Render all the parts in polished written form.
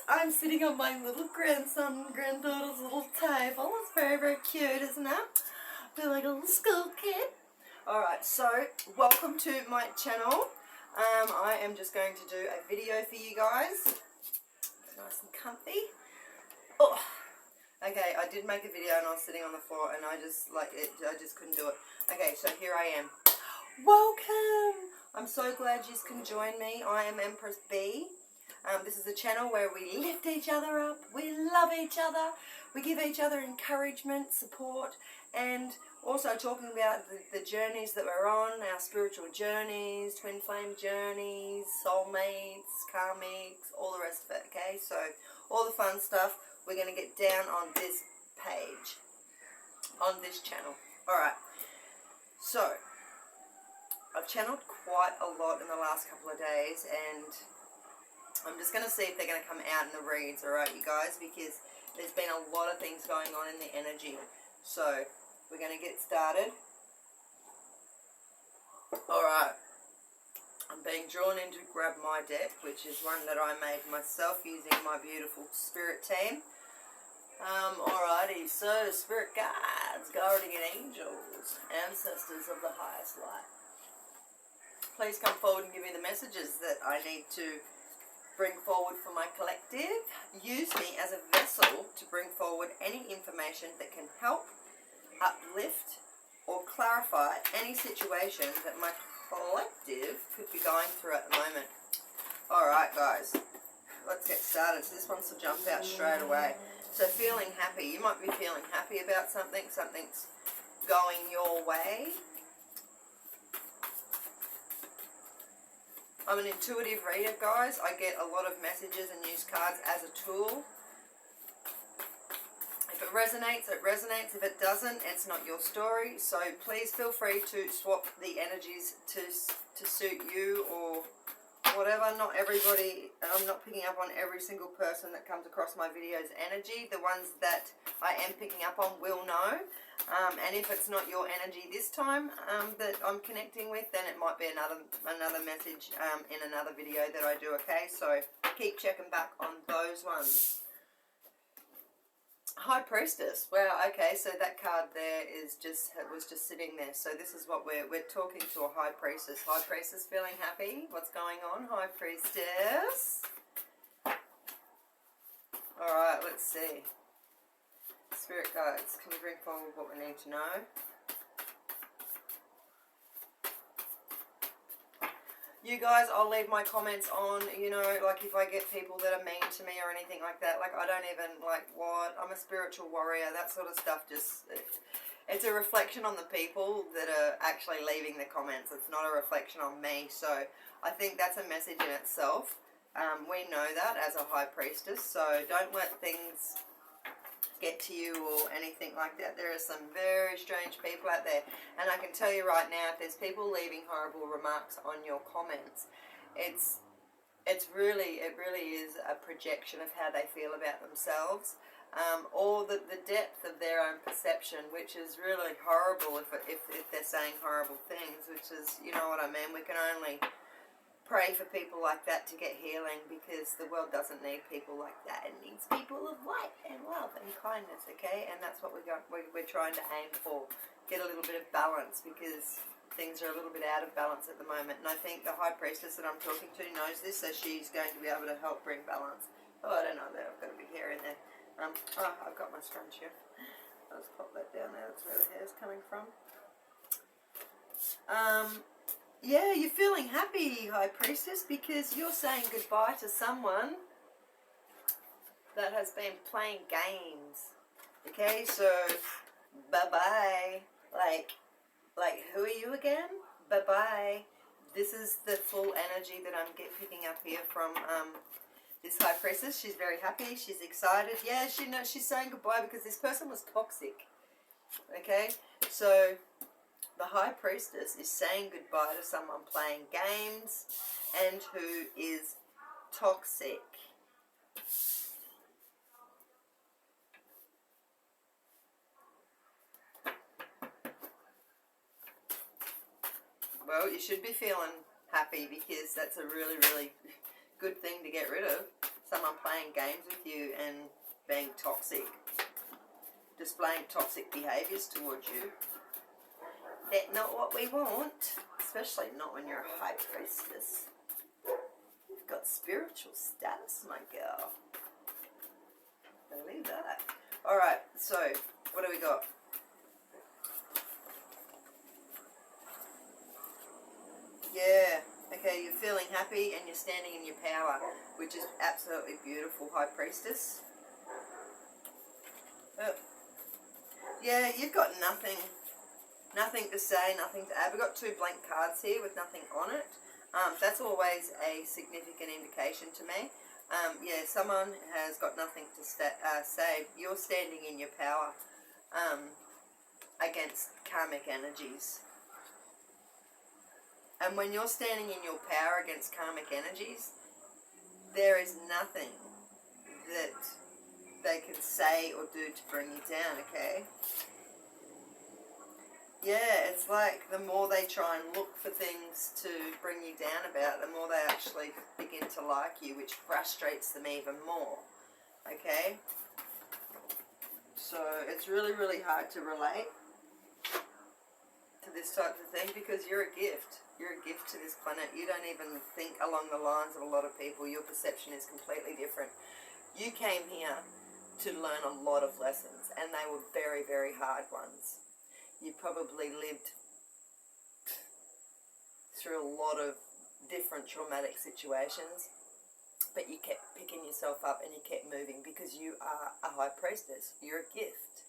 I'm sitting on my little grandson and granddaughter's little table. It's very, very cute, isn't it? I feel like a little school kid. Alright, so welcome to my channel. I am just going to do a video for you guys. Nice and comfy. Oh, okay, I did make a video and I was sitting on the floor and I just couldn't do it. Okay, so here I am. Welcome! I'm so glad you can join me. I am Empress B. This is a channel where we lift each other up, we love each other, we give each other encouragement, support, and also talking about the journeys that we're on, our spiritual journeys, twin flame journeys, soulmates, karmics, all the rest of it, okay? So all the fun stuff we're going to get down on this page, on this channel. Alright, so I've channeled quite a lot in the last couple of days, and I'm just going to see if they're going to come out in the reads, alright you guys, because there's been a lot of things going on in the energy. So, we're going to get started. Alright, I'm being drawn in to grab my deck, which is one that I made myself using my beautiful spirit team. Alrighty, so spirit guides, guardian angels, ancestors of the highest light. Please come forward and give me the messages that I need to bring forward for my collective. Use me as a vessel to bring forward any information that can help, uplift, or clarify any situation that my collective could be going through at the moment. Alright guys, let's get started. So this one's to jump out straight away. So feeling happy. You might be feeling happy about something. Something's going your way. I'm an intuitive reader, guys. I get a lot of messages and use cards as a tool. If it resonates, it resonates. If it doesn't, it's not your story. So please feel free to swap the energies to suit you or whatever. Not everybody, I'm not picking up on every single person that comes across my video's energy. The ones that I am picking up on will know. And if it's not your energy this time that I'm connecting with, then it might be another message in another video that I do, okay? So keep checking back on those ones. High Priestess. Wow, okay, so that card there was just sitting there. So this is what we're talking to a High Priestess. High Priestess feeling happy? What's going on, High Priestess? Alright, let's see. Spirit guides, can you bring forward what we need to know? You guys, I'll leave my comments on, you know, like if I get people that are mean to me or anything like that, like I don't even, like, what? I'm a spiritual warrior, that sort of stuff just, it's a reflection on the people that are actually leaving the comments. It's not a reflection on me, so I think that's a message in itself. We know that as a High Priestess, so don't let things get to you or anything like that. There are some very strange people out there, and I can tell you right now, if there's people leaving horrible remarks on your comments, it really is a projection of how they feel about themselves, or the depth of their own perception, which is really horrible if they're saying horrible things, which is, you know what I mean. We can only pray for people like that to get healing, because the world doesn't need people like that. It needs people of light and love and kindness, okay? And that's what we're trying to aim for. Get a little bit of balance, because things are a little bit out of balance at the moment. And I think the High Priestess that I'm talking to knows this, so she's going to be able to help bring balance. Oh, I don't know, I've got to be here and there. Oh, I've got my scrunchie. I'll just pop that down there. That's where the hair's coming from. Yeah, you're feeling happy, High Priestess, because you're saying goodbye to someone that has been playing games. Okay, so bye-bye. Like who are you again? Bye-bye. This is the full energy that I'm picking up here from this High Priestess. She's very happy. She's excited. Yeah, she knows she's saying goodbye because this person was toxic. Okay, so the High Priestess is saying goodbye to someone playing games and who is toxic. Well, you should be feeling happy, because that's a really, really good thing to get rid of. Someone playing games with you and being toxic. Displaying toxic behaviours towards you. That's not what we want. Especially not when you're a high priestess. You've got spiritual status, my girl. Believe that. Alright, so what do we got? Yeah. Okay, you're feeling happy and you're standing in your power, which is absolutely beautiful, High Priestess. Yeah, you've got nothing to say, nothing to add. We've got 2 blank cards here with nothing on it. That's always a significant indication to me. Yeah, someone has got nothing to say. You're standing in your power against karmic energies. And when you're standing in your power against karmic energies, there is nothing that they can say or do to bring you down, okay? Yeah, it's like the more they try and look for things to bring you down about, the more they actually begin to like you, which frustrates them even more, okay? So it's really, really hard to relate to this type of thing because you're a gift. You're a gift to this planet. You don't even think along the lines of a lot of people. Your perception is completely different. You came here to learn a lot of lessons, and they were very, very hard ones. You probably lived through a lot of different traumatic situations, but you kept picking yourself up and you kept moving because you are a high priestess. You're a gift.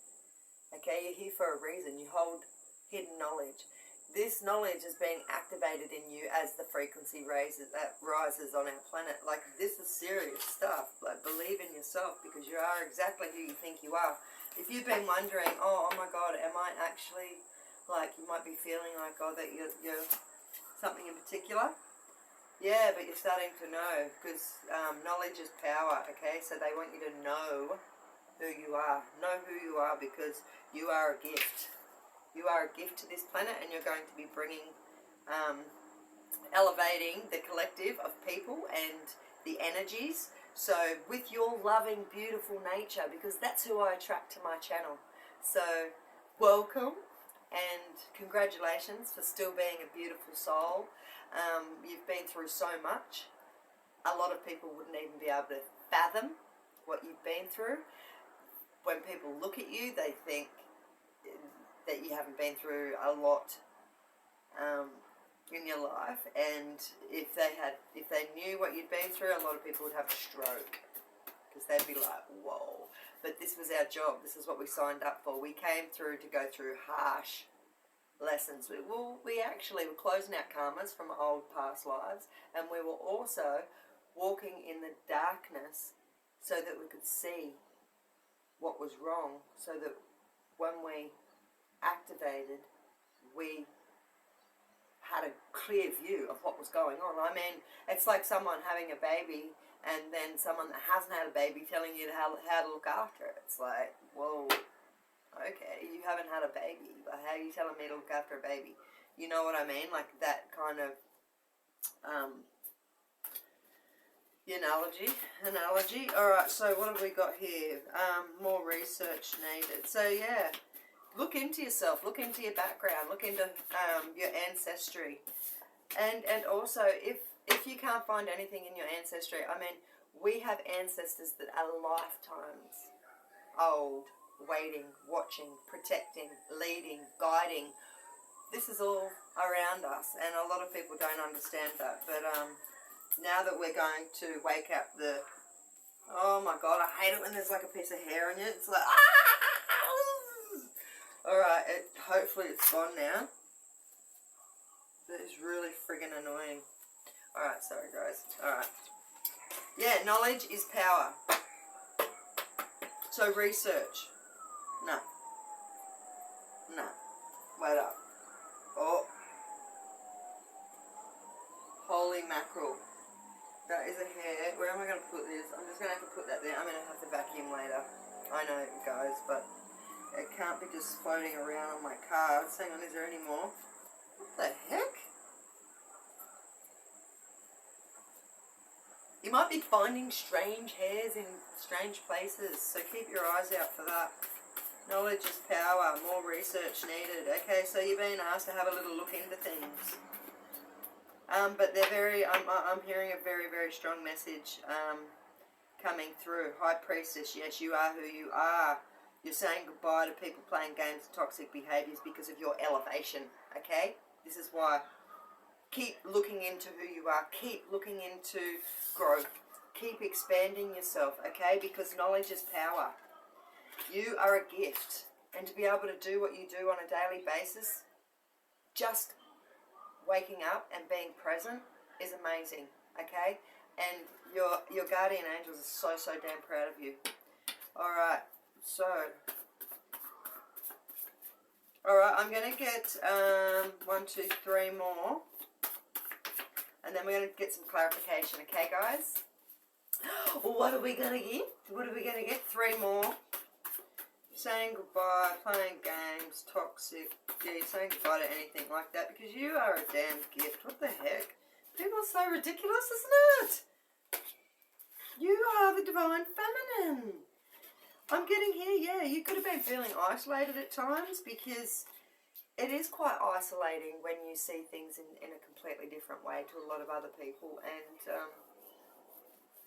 Okay, you're here for a reason. You hold hidden knowledge. This knowledge is being activated in you as the frequency rises on our planet. Like, this is serious stuff. Like, believe in yourself because you are exactly who you think you are. If you've been wondering, oh my God, am I actually, like, you might be feeling like, oh, that you're something in particular. Yeah, but you're starting to know because knowledge is power, okay? So they want you to know who you are. Know who you are because you are a gift. You are a gift to this planet and you're going to be bringing, elevating the collective of people and the energies. So with your loving, beautiful nature, because that's who I attract to my channel. So welcome and congratulations for still being a beautiful soul. You've been through so much. A lot of people wouldn't even be able to fathom what you've been through. When people look at you, they think that you haven't been through a lot in your life, and if they knew what you'd been through, a lot of people would have a stroke because they'd be like, whoa. But this was our job. This is what we signed up for. We came through to go through harsh lessons. We actually were closing out karmas from old past lives, and we were also walking in the darkness so that we could see what was wrong, so that when we activated, we had a clear view of what was going on. I mean, it's like someone having a baby and then someone that hasn't had a baby telling you how to look after it. It's like, whoa, okay, you haven't had a baby. How are you telling me to look after a baby? You know what I mean? Like that kind of analogy. Alright, so what have we got here? More research needed. So yeah, look into yourself, look into your background, look into your ancestry. And also, if you can't find anything in your ancestry, I mean, we have ancestors that are lifetimes old, waiting, watching, protecting, leading, guiding. This is all around us, and a lot of people don't understand that. But now that we're going to wake up the... Oh my God, I hate it when there's like a piece of hair in it. It's like... Alright, hopefully it's gone now. That is really friggin' annoying. Alright, sorry guys. Alright. Yeah, knowledge is power. So research. No. No. Wait up. Oh. Holy mackerel. That is a hair. Where am I going to put this? I'm just going to have to put that there. I'm going to have to vacuum later. I know, guys, but it can't be just floating around on my cards. Hang on, is there any more? What the heck? You might be finding strange hairs in strange places, so keep your eyes out for that. Knowledge is power, more research needed. Okay, so you're being asked to have a little look into things. But they're very, I'm hearing a very, very strong message coming through. High Priestess, yes, you are who you are. You're saying goodbye to people playing games and toxic behaviors because of your elevation, okay? This is why. Keep looking into who you are. Keep looking into growth. Keep expanding yourself, okay? Because knowledge is power. You are a gift. And to be able to do what you do on a daily basis, just waking up and being present is amazing, okay? And your guardian angels are so damn proud of you. Alright, so... Alright, I'm going to get 1, 2, 3 more. And then we're going to get some clarification, okay, guys? What are we going to get? What are we going to get? 3 more. Saying goodbye, playing games, toxic. Yeah, you're saying goodbye to anything like that because you are a damn gift. What the heck? People are so ridiculous, isn't it? You are the divine feminine. I'm getting here, yeah, you could have been feeling isolated at times because it is quite isolating when you see things in a completely different way to a lot of other people, and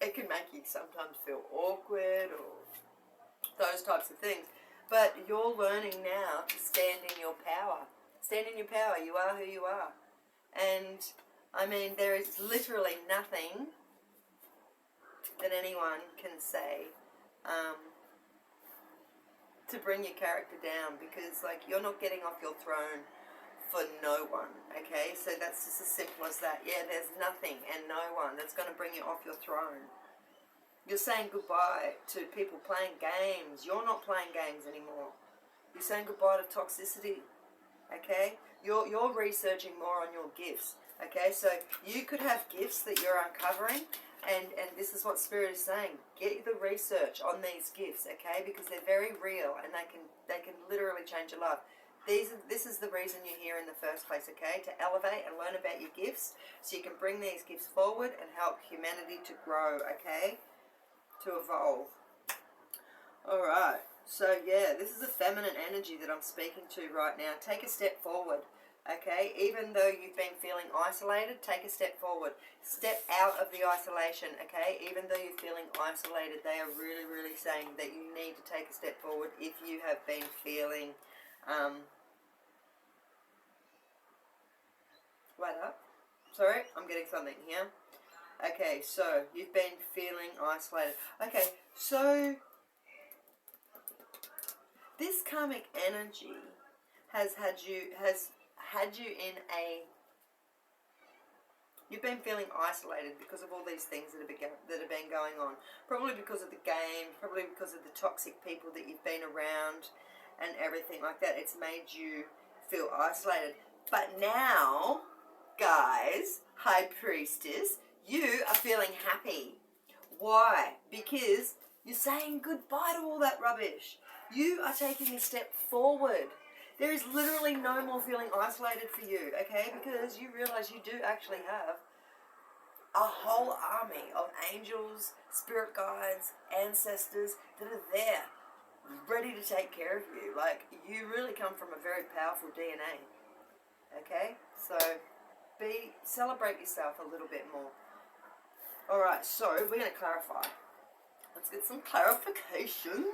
it can make you sometimes feel awkward or those types of things. But you're learning now to stand in your power. Stand in your power. You are who you are. And, I mean, there is literally nothing that anyone can say to bring your character down, because like you're not getting off your throne for no one, okay? So that's just as simple as that. Yeah, there's nothing and no one that's going to bring you off your throne. You're saying goodbye to people playing games. You're not playing games anymore. You're saying goodbye to toxicity, okay? You're researching more on your gifts, okay? So you could have gifts that you're uncovering. And this is what Spirit is saying. Get the research on these gifts, okay? Because they're very real and they can literally change your life. This is the reason you're here in the first place, okay? To elevate and learn about your gifts so you can bring these gifts forward and help humanity to grow, okay? To evolve. Alright. So yeah, this is a feminine energy that I'm speaking to right now. Take a step forward. Okay, even though you've been feeling isolated, take a step forward. Step out of the isolation, okay? Even though you're feeling isolated, they are really, really saying that you need to take a step forward if you have been feeling... wait up. Sorry, I'm getting something here. Okay, so you've been feeling isolated. Okay, so this karmic energy has had you in a... You've been feeling isolated because of all these things that have been going on. Probably because of the game, probably because of the toxic people that you've been around and everything like that. It's made you feel isolated. But now, guys, High Priestess, you are feeling happy. Why? Because you're saying goodbye to all that rubbish. You are taking a step forward. There is literally no more feeling isolated for you, okay? Because you realize you do actually have a whole army of angels, spirit guides, ancestors that are there, ready to take care of you. Like, you really come from a very powerful DNA, okay? So, celebrate yourself a little bit more. Alright, so we're going to clarify. Let's get some clarifications.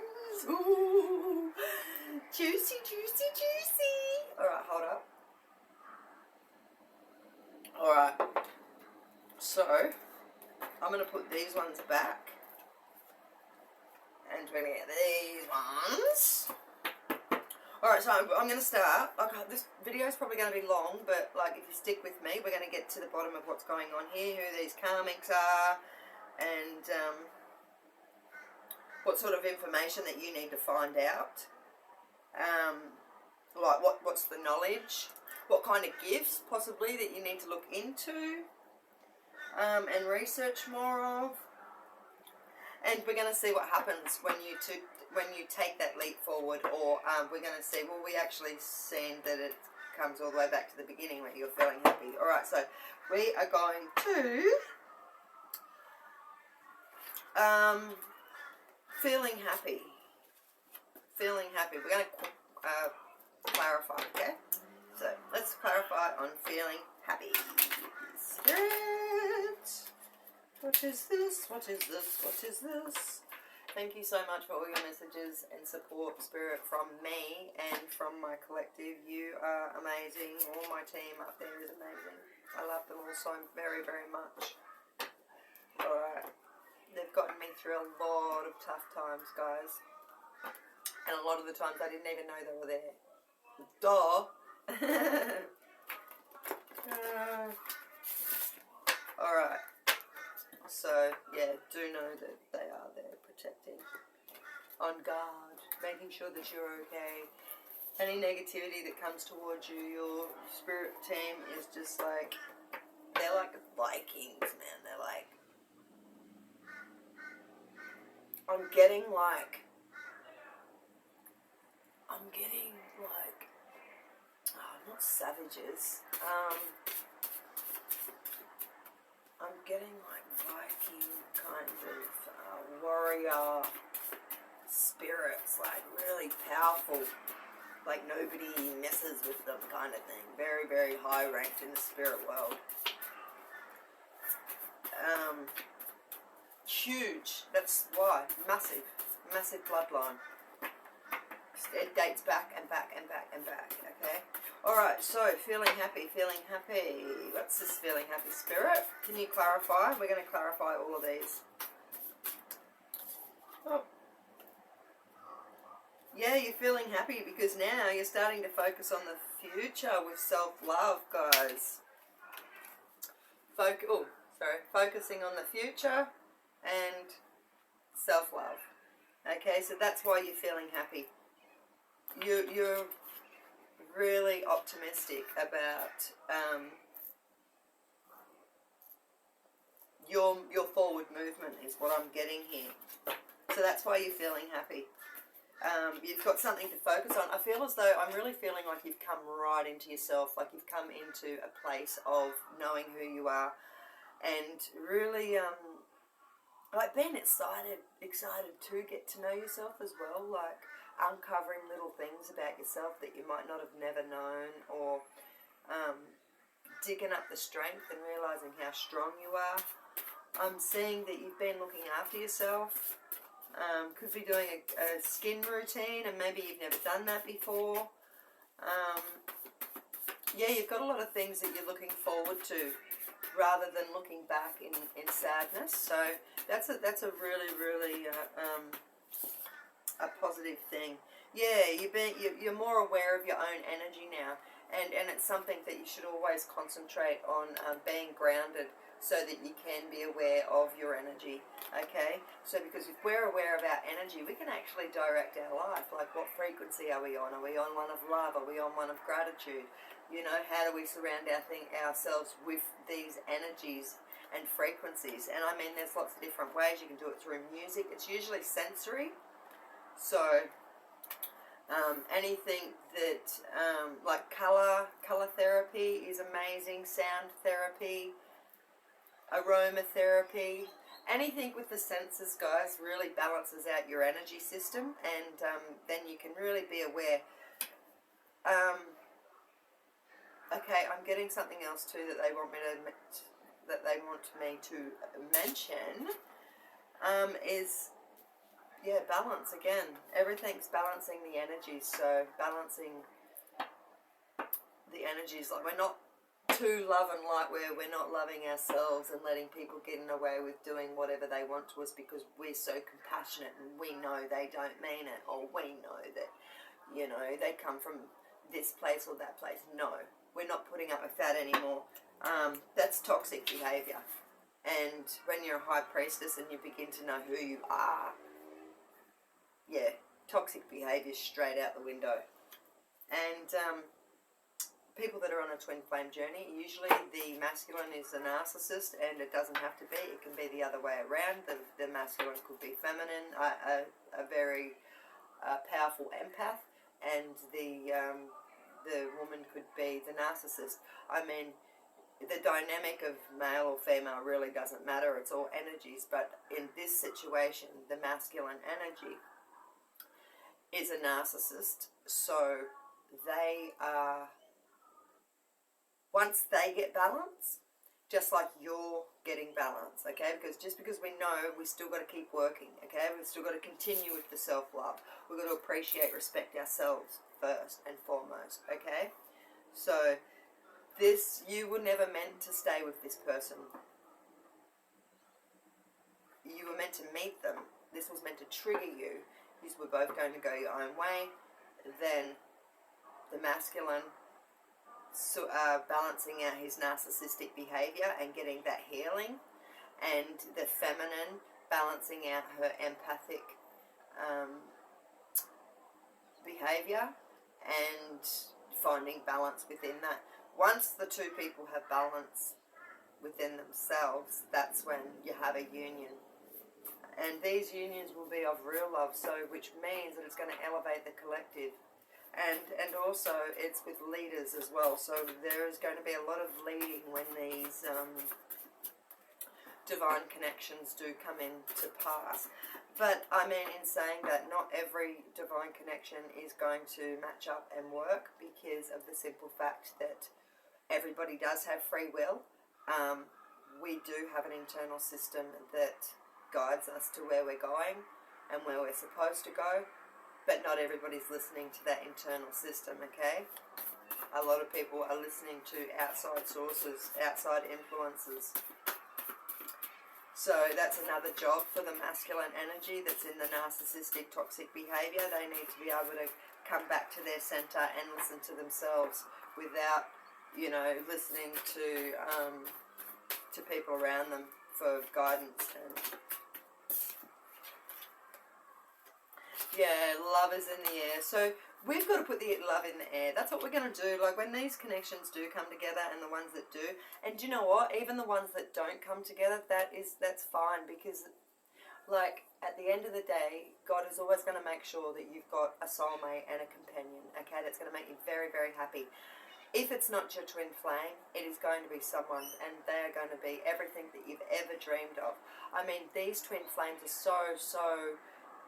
Ooh. Juicy, juicy, juicy. Alright, hold up. Alright. So, I'm going to put these ones back. And we're going to get these ones. Alright, so I'm going to start. Like, this video is probably going to be long, but like if you stick with me, we're going to get to the bottom of what's going on here, who these karmics are, and what sort of information that you need to find out. Like what's the knowledge, what kind of gifts possibly that you need to look into and research more of. And we're going to see what happens when you take that leap forward, or we're going to see, well, we actually seen that it comes all the way back to the beginning when you're feeling happy. Alright, so we are going to Feeling happy. Feeling happy. We're going to clarify, okay? So let's clarify on feeling happy. Spirit. What is this? What is this? What is this? Thank you so much for all your messages and support, Spirit, from me and from my collective. You are amazing. All my team up there is amazing. I love them all so very, very much. Alright. They've gotten me through a lot of tough times, guys. And a lot of the times I didn't even know they were there. Duh! Alright. So, yeah, do know that they are there protecting, on guard, making sure that you're okay. Any negativity that comes towards you, your spirit team is just like, they're like Vikings, man. They're like, I'm getting like, not savages. I'm getting like Viking kind of warrior spirits, like really powerful, like nobody messes with them kind of thing. Very, very high ranked in the spirit world. Huge. That's why. Massive. Massive bloodline. It dates back and back and back and back, okay? Alright, so feeling happy, feeling happy. What's this feeling happy, Spirit? Can you clarify? We're going to clarify all of these. Oh. Yeah, you're feeling happy because now you're starting to focus on the future with self-love, guys. Focusing on the future and self-love. Okay, so that's why you're feeling happy. You're really optimistic about your forward movement is what I'm getting here. So that's why you're feeling happy. You've got something to focus on. I feel as though I'm really feeling like you've come right into yourself, like you've come into a place of knowing who you are and really like being excited to get to know yourself as well, like uncovering little things about yourself that you might not have never known, or digging up the strength and realizing how strong you are. I'm seeing that you've been looking after yourself. Could be doing a skin routine, and maybe you've never done that before. Yeah, you've got a lot of things that you're looking forward to rather than looking back in sadness. So that's a really, really a positive thing. Yeah, you're more aware of your own energy now, and it's something that you should always concentrate on, being grounded so that you can be aware of your energy. Okay, so because if we're aware of our energy, we can actually direct our life. Like, what frequency are we on? Are we on one of love? Are we on one of gratitude? You know, how do we surround ourselves with these energies and frequencies? And I mean, there's lots of different ways. You can do it through music. It's usually sensory. So anything that like color therapy is amazing, sound therapy, aromatherapy, anything with the senses, guys, really balances out your energy system, and then you can really be aware. Okay, I'm getting something else too that they want me to mention. Is, yeah, balance again. Everything's balancing the energies. So balancing the energies, like we're not too love and light where we're not loving ourselves and letting people get away with doing whatever they want to us because we're so compassionate and we know they don't mean it, or we know that, you know, they come from this place or that place. No, we're not putting up with that anymore. That's toxic behavior. And when you're a high priestess and you begin to know who you are, yeah, toxic behavior straight out the window. And people that are on a twin flame journey, usually the masculine is a narcissist, and it doesn't have to be. It can be the other way around. The masculine could be feminine, a very powerful empath, and the woman could be the narcissist. I mean, the dynamic of male or female really doesn't matter. It's all energies. But in this situation, the masculine energy is a narcissist. So they are, once they get balance, just like you're getting balance, okay? Because just because we know, we still got to keep working, okay? We've still got to continue with the self-love. We've got to appreciate, respect ourselves first and foremost, okay? So this, you were never meant to stay with this person. You were meant to meet them. This was meant to trigger you. You were both going to go your own way. Then the masculine balancing out his narcissistic behavior and getting that healing, and the feminine balancing out her empathic behavior and finding balance within that. Once the two people have balance within themselves, that's when you have a union. And these unions will be of real love, so which means that it's going to elevate the collective. And also it's with leaders as well. So there is going to be a lot of leading when these divine connections do come into pass. But I mean, in saying that, not every divine connection is going to match up and work, because of the simple fact that everybody does have free will. We do have an internal system that guides us to where we're going and where we're supposed to go. But not everybody's listening to that internal system, okay? A lot of people are listening to outside sources, outside influences. So that's another job for the masculine energy that's in the narcissistic, toxic behavior. They need to be able to come back to their center and listen to themselves without, you know, listening to people around them for guidance. And yeah, love is in the air. So we've got to put the love in the air. That's what we're going to do. Like when these connections do come together, and the ones that do, and do you know what? Even the ones that don't come together, that's fine, because like at the end of the day, God is always going to make sure that you've got a soulmate and a companion, okay, that's going to make you very, very happy. If it's not your twin flame, it is going to be someone, and they are going to be everything that you've ever dreamed of. I mean, these twin flames are so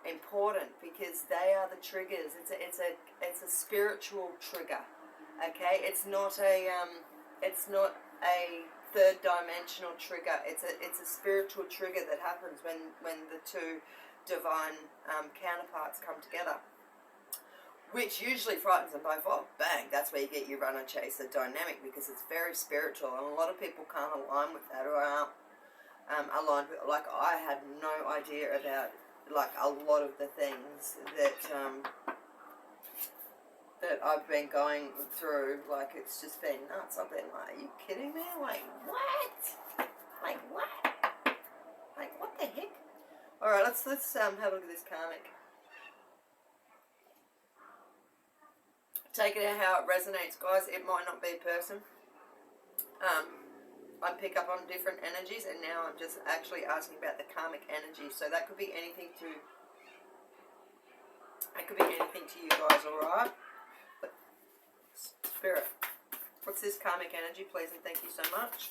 important, because they are the triggers. It's a spiritual trigger, okay? It's not a third dimensional trigger. It's a spiritual trigger that happens when the two divine counterparts come together, which usually frightens them both off. Bang, that's where you get your runner chaser dynamic, because it's very spiritual, and a lot of people can't align with that, or aren't aligned with. Like, I had no idea about like a lot of the things that that I've been going through. Like, it's just been nuts. I've been like, are you kidding me? Like, what? Like, what? Like, what the heck? Alright, let's have a look at this karmic. Take it out how it resonates, guys. It might not be a person. I pick up on different energies, and now I'm just actually asking about the karmic energy. So that could be anything to you guys, alright? Spirit, what's this karmic energy, please, and thank you so much.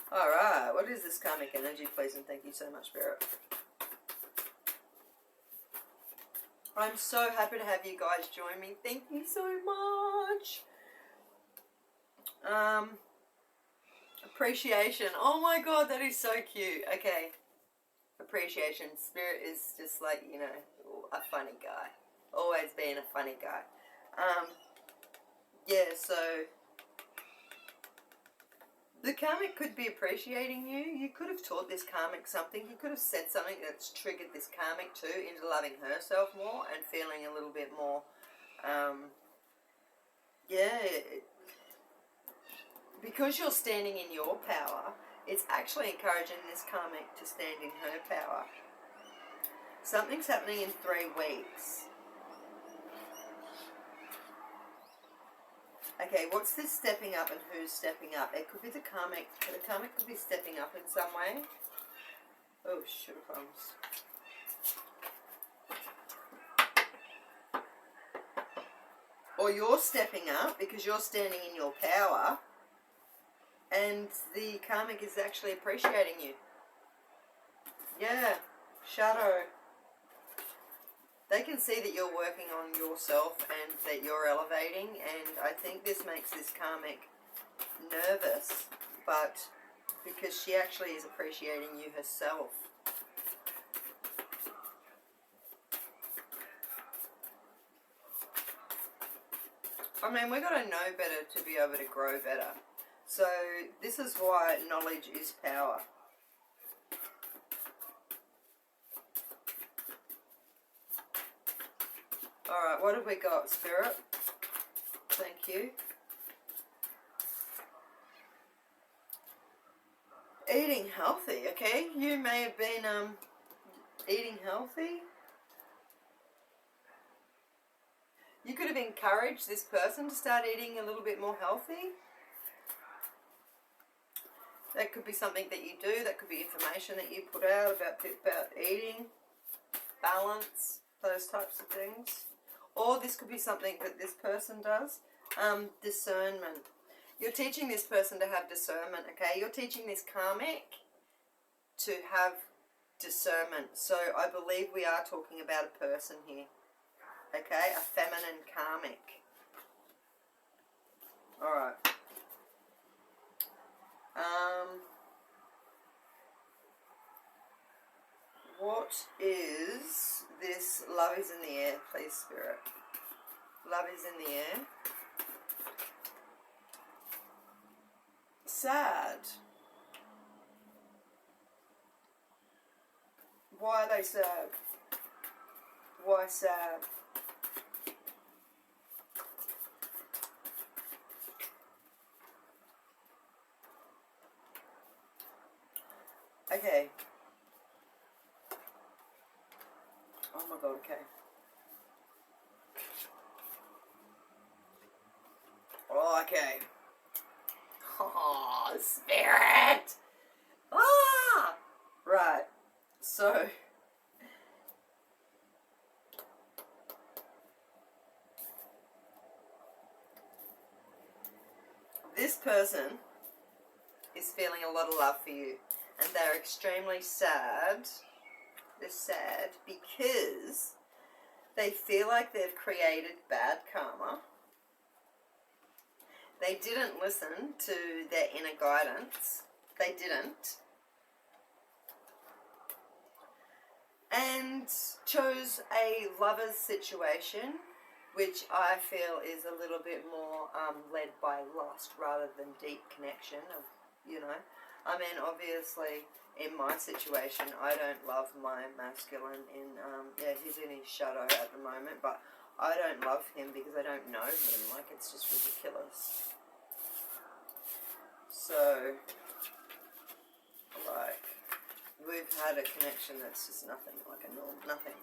Alright, what is this karmic energy, please, and thank you so much, Spirit. I'm so happy to have you guys join me. Thank you so much. Appreciation. Oh my god, that is so cute. Okay. Appreciation. Spirit is just like, you know, a funny guy. Always being a funny guy. Yeah, so the karmic could be appreciating you. You could have taught this karmic something. You could have said something that's triggered this karmic too into loving herself more and feeling a little bit more, because you're standing in your power, it's actually encouraging this karmic to stand in her power. Something's happening in 3 weeks. Okay, what's this stepping up, and who's stepping up? It could be the karmic. The karmic could be stepping up in some way. Oh, sugar plums. or you're stepping up because you're standing in your power, and the karmic is actually appreciating you. Yeah, shadow. They can see that you're working on yourself and that you're elevating, and I think this makes this karmic nervous, but because she actually is appreciating you herself. I mean, we've got to know better to be able to grow better. So this is why knowledge is power. Alright, what have we got, Spirit? Thank you. Eating healthy, okay? You may have been eating healthy. You could have encouraged this person to start eating a little bit more healthy. That could be something that you do. That could be information that you put out about eating, balance, those types of things. Or this could be something that this person does. Discernment. You're teaching this person to have discernment, okay? You're teaching this karmic to have discernment. So I believe we are talking about a person here. Okay, a feminine karmic. Alright. What is this? Love is in the air, please, Spirit. Love is in the air. Sad. Why are they sad? Why sad? Okay. Oh my god, okay. Oh, okay. Oh, Spirit! Ah! Right. So... this person is feeling a lot of love for you. And they're extremely sad. They're sad because they feel like they've created bad karma. They didn't listen to their inner guidance. They didn't. And chose a lover's situation, which I feel is a little bit more led by lust rather than deep connection of, you know. I mean, obviously, in my situation, I don't love my masculine in, yeah, he's in his shadow at the moment, but I don't love him because I don't know him. Like, it's just ridiculous. So, like, we've had a connection that's just nothing, like nothing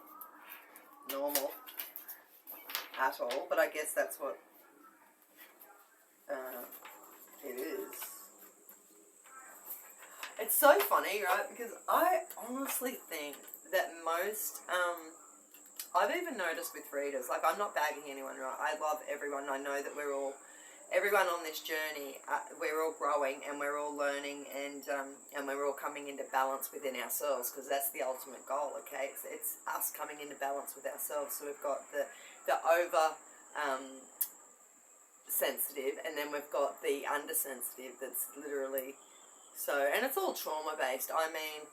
normal at all, but I guess that's what it is. It's so funny, right? Because I honestly think that most, I've even noticed with readers, like I'm not bagging anyone, right? I love everyone. I know that we're all, everyone on this journey, we're all growing and we're all learning and we're all coming into balance within ourselves because that's the ultimate goal, okay? It's us coming into balance with ourselves. So we've got the over sensitive and then we've got the undersensitive that's literally... So, and it's all trauma based. I mean,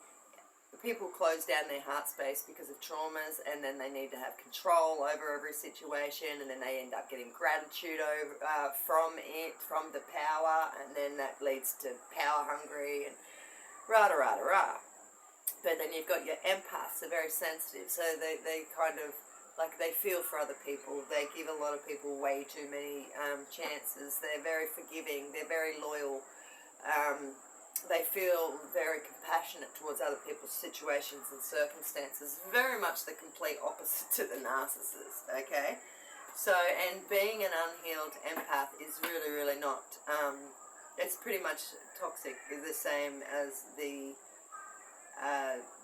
people close down their heart space because of traumas and then they need to have control over every situation and then they end up getting gratitude over, from it, from the power, and then that leads to power hungry and rah-da-rah-da-rah. But then you've got your empaths, they're very sensitive, so they kind of, like, they feel for other people. They give a lot of people way too many chances. They're very forgiving, they're very loyal. They feel very compassionate towards other people's situations and circumstances. Very much the complete opposite to the narcissist, okay? So, and being an unhealed empath is really, really not, it's pretty much toxic, the same as the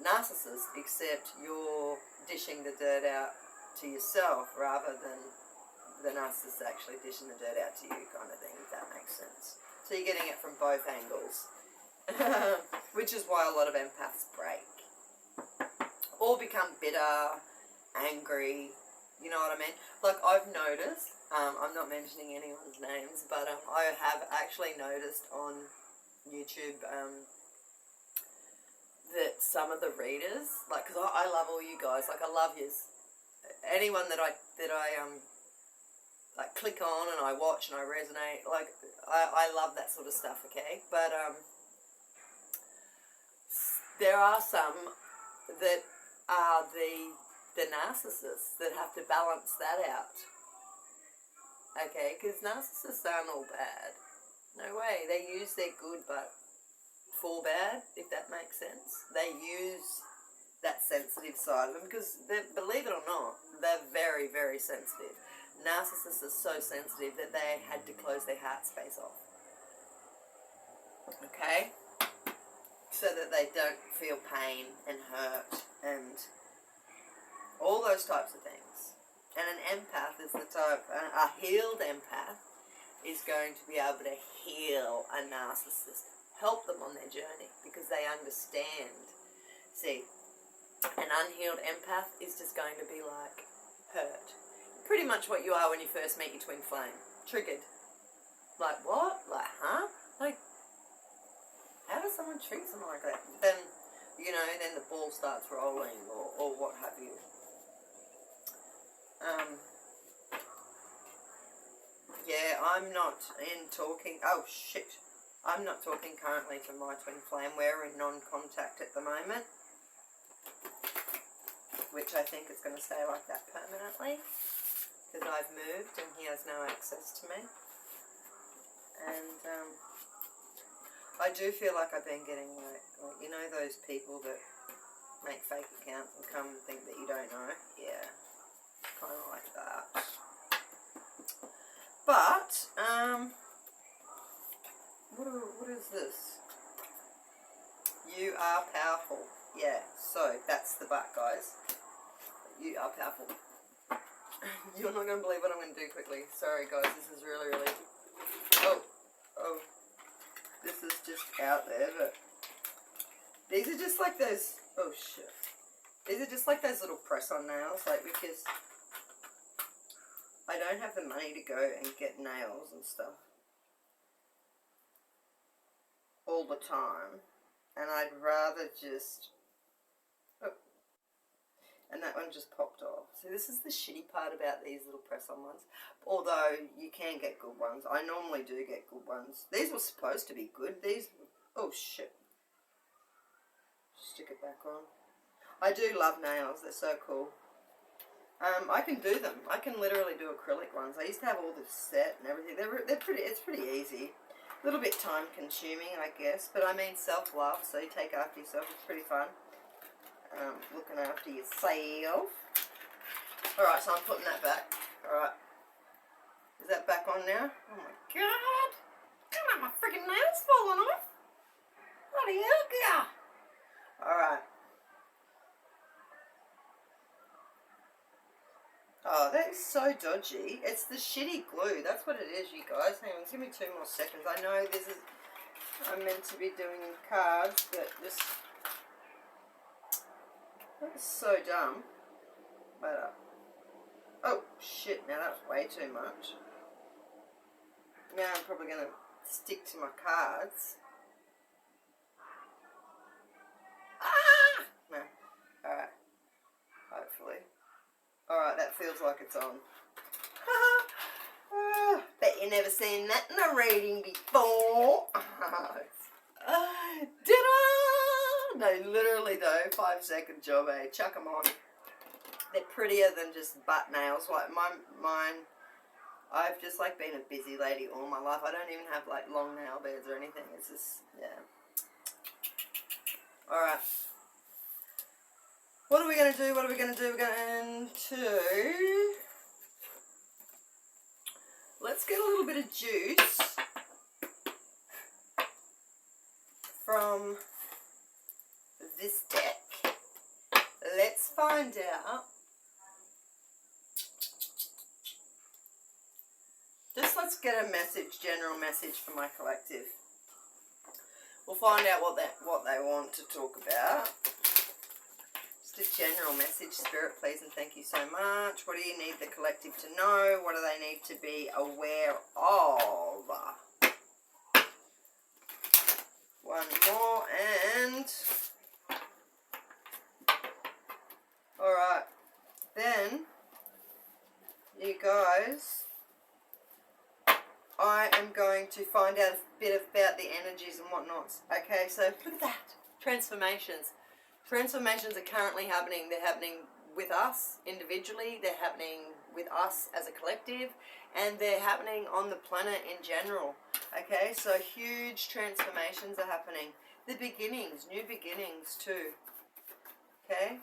narcissist, except you're dishing the dirt out to yourself rather than the narcissist actually dishing the dirt out to you kind of thing, if that makes sense. So you're getting it from both angles. Which is why a lot of empaths break. Or become bitter, angry, you know what I mean? Like, I've noticed, I'm not mentioning anyone's names, but I have actually noticed on YouTube that some of the readers, like, because I love all you guys, like, I love yous. Anyone that I like, click on and I watch and I resonate, like, I love that sort of stuff, okay? But, there are some that are the narcissists that have to balance that out. Okay, because narcissists aren't all bad. No way. They use their good but for bad, if that makes sense. They use that sensitive side of them because, believe it or not, they're very, very sensitive. Narcissists are so sensitive that they had to close their heart space off. Okay? So that they don't feel pain and hurt and all those types of things. And an empath is the type, a healed empath is going to be able to heal a narcissist, help them on their journey because they understand. See, an unhealed empath is just going to be like hurt. Pretty much what you are when you first meet your twin flame. Triggered. Like, what? Like, huh? Like, how does someone treat someone like that? Then, you know, then the ball starts rolling or what have you. Yeah, I'm not in talking. Oh, shit. I'm not talking currently to my twin flame. We're in non-contact at the moment. Which I think is going to stay like that permanently. Because I've moved and he has no access to me. And, I do feel like I've been getting like, you know, those people that make fake accounts and come and think that you don't know? Yeah, kind of like that. But, what is this? You are powerful. Yeah, so that's the but, guys. You are powerful. You're not going to believe what I'm going to do quickly. Sorry, guys, this is really, really... Oh. This is just out there, but these are just like those, oh shit, these are just like those little press-on nails, like, because I don't have the money to go and get nails and stuff all the time, and I'd rather just, oh, and that one just popped off. So this is the shitty part about these little press-on ones. Although you can get good ones. I normally do get good ones. These were supposed to be good. These, oh shit. Stick it back on. I do love nails. They're so cool. I can do them. I can literally do acrylic ones. I used to have all this set and everything. They're pretty. It's pretty easy. A little bit time consuming, I guess. But I mean self-love. So you take after yourself. It's pretty fun. Looking after yourself. Alright, so I'm putting that back. Alright. Is that back on now? Oh my god! Come on, my freaking nails falling off! Bloody hell, yeah! Alright. Oh, that is so dodgy. It's the shitty glue. That's what it is, you guys. Hang on, give me 2 more seconds. I know this is... I'm meant to be doing cards, but this... That's so dumb. But, oh, shit. Now that's way too much. Now I'm probably going to stick to my cards. Ah! No. Alright. Hopefully. Alright, that feels like it's on. Bet you never seen that in a reading before. Ta-da! No, literally though, 5-second job, eh? Chuck them on. They're prettier than just butt nails. Like mine, I've just like been a busy lady all my life. I don't even have like long nail beds or anything. It's just, yeah. Alright. What are we going to do? What are we going to do? We're going to... Let's get a little bit of juice from this deck. Let's find out let's get a message, general message for my collective. We'll find out what they want to talk about. Just a general message, Spirit, please, and thank you so much. What do you need the collective to know? What do they need to be aware of? One more, and alright, then you guys, I am going to find out a bit about the energies and whatnots. Okay, so look at that. Transformations. Transformations are currently happening. They're happening with us individually. They're happening with us as a collective. And they're happening on the planet in general. Okay, so huge transformations are happening. The beginnings, new beginnings too. Okay,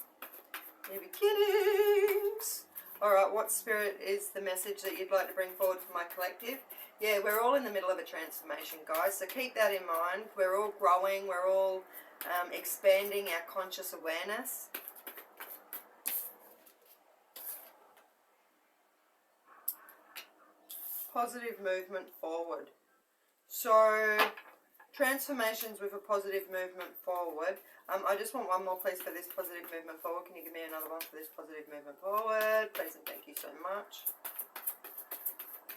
new beginnings. Alright, what spirit is the message that you'd like to bring forward for my collective? Yeah, we're all in the middle of a transformation, guys, so keep that in mind. We're all growing, we're all expanding our conscious awareness. Positive movement forward. So, transformations with a positive movement forward. I just want one more, please, for this positive movement forward. Can you give me another one for this positive movement forward? Please and thank you so much.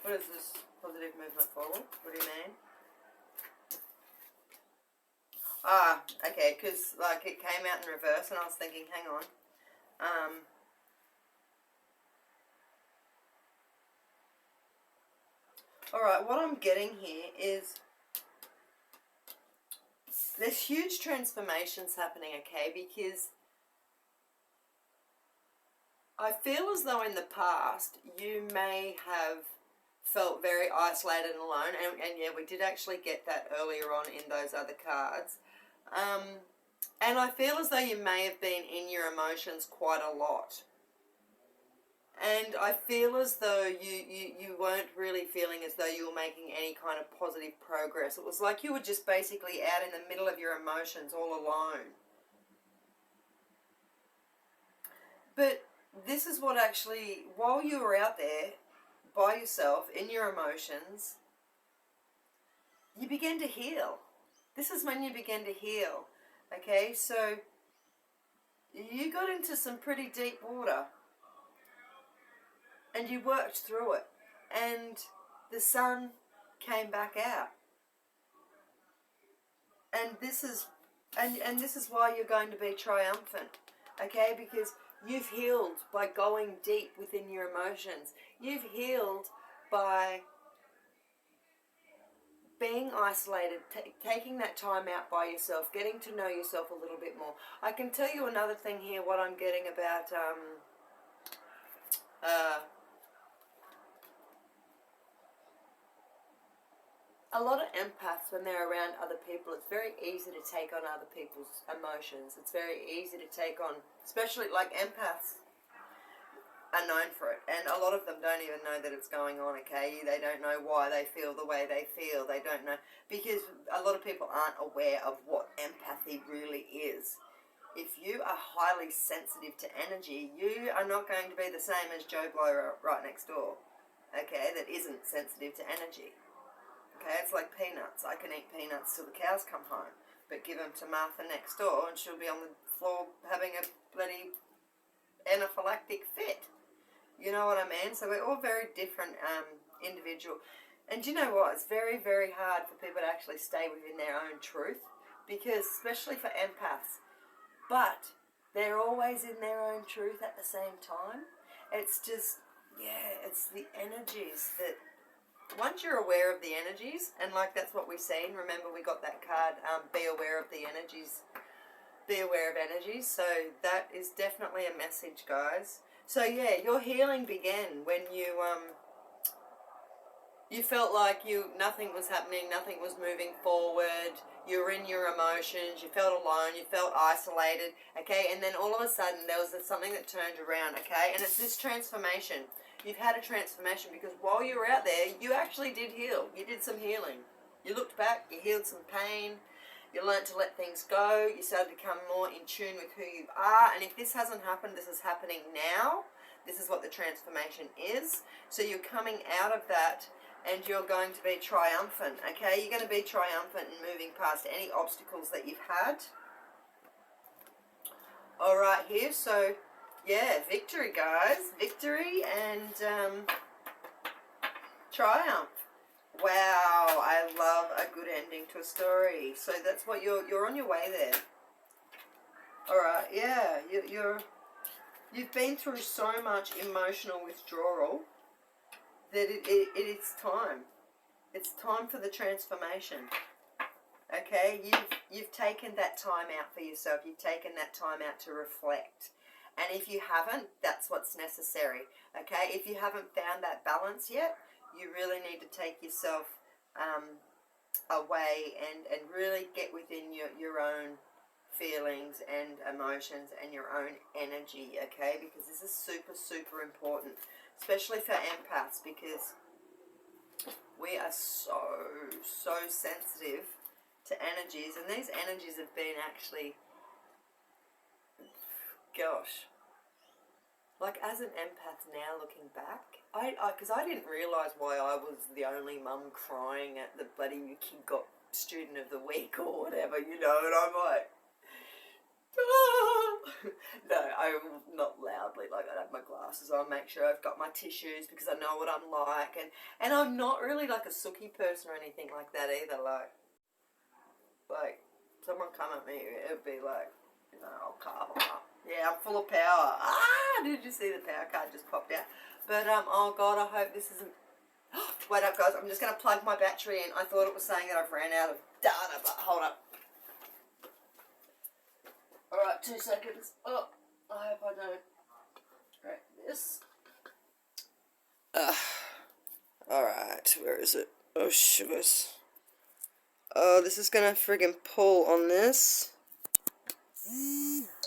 What is this positive movement forward? What do you mean? Ah, okay, because like it came out in reverse and I was thinking, hang on. Alright, what I'm getting here is there's huge transformations happening, okay, because I feel as though in the past you may have felt very isolated and alone, and yeah, we did actually get that earlier on in those other cards. And I feel as though you may have been in your emotions quite a lot. And I feel as though you weren't really feeling as though you were making any kind of positive progress. It was like you were just basically out in the middle of your emotions all alone. But this is what actually, while you were out there by yourself in your emotions, you began to heal. This is when you began to heal. Okay, so you got into some pretty deep water. And you worked through it. And the sun came back out. And this is why you're going to be triumphant. Okay? Because you've healed by going deep within your emotions. You've healed by being isolated, taking that time out by yourself, getting to know yourself a little bit more. I can tell you another thing here, what I'm getting about a lot of empaths, when they're around other people, it's very easy to take on other people's emotions. It's very easy to take on, especially like empaths are known for it. And a lot of them don't even know that it's going on, okay? They don't know why they feel the way they feel. They don't know, because a lot of people aren't aware of what empathy really is. If you are highly sensitive to energy, you are not going to be the same as Joe Blow right next door, okay, that isn't sensitive to energy. Okay, it's like peanuts. I can eat peanuts till the cows come home, but give them to Martha next door and she'll be on the floor having a bloody anaphylactic fit. You know what I mean? So we're all very different individual. And do you know what? It's very, very hard for people to actually stay within their own truth, because especially for empaths, but they're always in their own truth at the same time. It's just, yeah, it's the energies that, once you're aware of the energies, and like that's what we've seen, remember we got that card, be aware of the energies, be aware of energies, so that is definitely a message, guys. So yeah, your healing began when you felt like nothing was happening, nothing was moving forward, you were in your emotions, you felt alone, you felt isolated, okay, and then all of a sudden there was something that turned around, okay, and it's this transformation. You've had a transformation because while you were out there, you actually did heal. You did some healing. You looked back, you healed some pain, you learned to let things go, you started to become more in tune with who you are, and if this hasn't happened, this is happening now. This is what the transformation is. So you're coming out of that, and you're going to be triumphant, okay? You're going to be triumphant and moving past any obstacles that you've had. All right, here, so, yeah, victory, guys. Victory and triumph. Wow, I love a good ending to a story. So that's what you're on your way there. All right, yeah, you've been through so much emotional withdrawal that it is time. It's time for the transformation. Okay, you've taken that time out for yourself. You've taken that time out to reflect. And if you haven't, that's what's necessary. Okay, if you haven't found that balance yet, you really need to take yourself away and really get within your own feelings and emotions and your own energy, okay? Because this is super, super important, especially for empaths, because we are so sensitive to energies, and these energies have been actually, gosh, like as an empath now looking back, because I didn't realise why I was the only mum crying at the bloody kid got student of the week or whatever, you know, and I'm like, no, I'm not loudly, like I'd have my glasses on, make sure I've got my tissues because I know what I'm like, and I'm not really like a sooky person or anything like that either, like someone come at me, it'd be like, you know, I'll carve them up. Yeah, I'm full of power. Did you see the power card just popped out? But, oh God, I hope this isn't, wait up guys, I'm just going to plug my battery in. I thought it was saying that I've ran out of data, but hold up. Alright, 2 seconds. Oh, I hope I don't break this. Alright, where is it? Oh, sugars. Oh, this is gonna friggin' pull on this.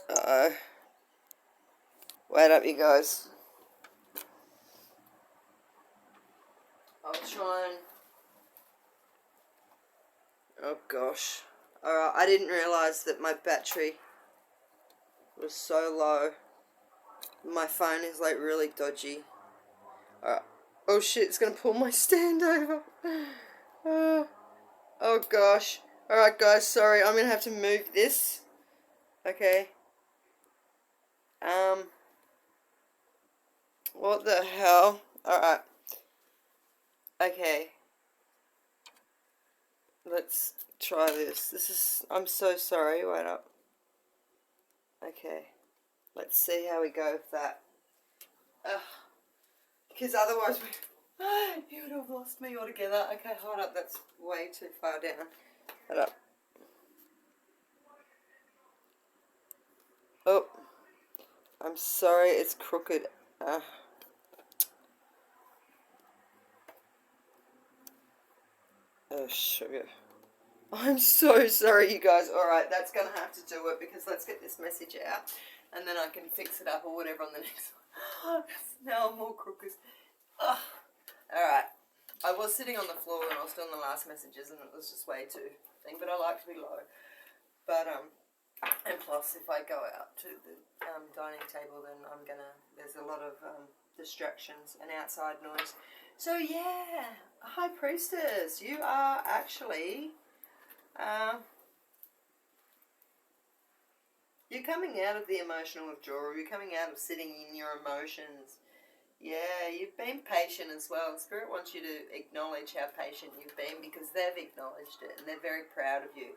Uh-oh. Wait up, you guys. I'll try and... Oh, gosh. Alright, I didn't realise that my battery was so low. My phone is like really dodgy. Alright. Oh shit, it's gonna pull my stand over. Oh gosh. Alright guys, sorry, I'm gonna have to move this. Okay. What the hell? Alright. Okay. Let's try this. I'm so sorry, wait up. Okay. Let's see how we go with that. Because otherwise you would have lost me altogether. Okay, hold up, that's way too far down. Hold up. Oh. I'm sorry, it's crooked. Oh, sugar. I'm so sorry, you guys. Alright, that's going to have to do it because let's get this message out and then I can fix it up or whatever on the next one. Now I'm all crooked. Alright. I was sitting on the floor when I was doing the last messages and it was just way too thing, but I like to be low. But, and plus if I go out to the dining table then there's a lot of distractions and outside noise. So yeah, High Priestess, you are actually, you're coming out of the emotional withdrawal, you're coming out of sitting in your emotions. Yeah, you've been patient as well. Spirit wants you to acknowledge how patient you've been because they've acknowledged it and they're very proud of you.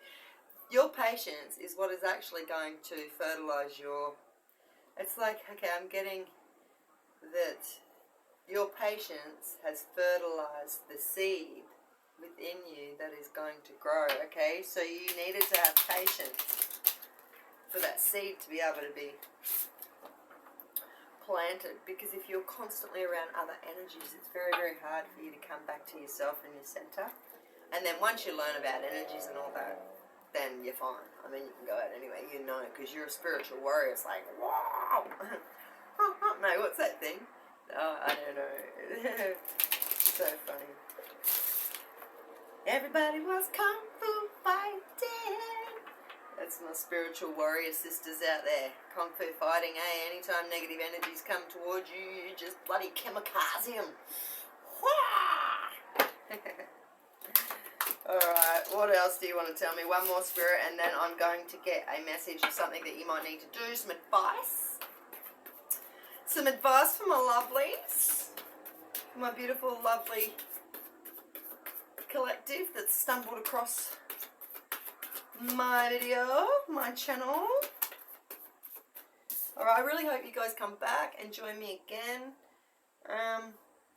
Your patience is what is actually going to fertilise your... It's like, okay, I'm getting that your patience has fertilised the seed within you that is going to grow, okay? So you needed to have patience for that seed to be able to be planted, because if you're constantly around other energies, it's very, very hard for you to come back to yourself and your centre. And then once you learn about energies and all that, then you're fine. I mean, you can go out anyway, you know, because you're a spiritual warrior. It's like, wow! No, what's that thing? Oh, I don't know. So funny. Everybody was kung fu fighting. That's my spiritual warrior sisters out there. Kung fu fighting, eh? Anytime negative energies come towards you, you just bloody kamikaze them. What else do you want to tell me? One more, Spirit, and then I'm going to get a message of something that you might need to do, some advice. Some advice for my lovelies. My beautiful, lovely collective that stumbled across my video, my channel. Alright, I really hope you guys come back and join me again.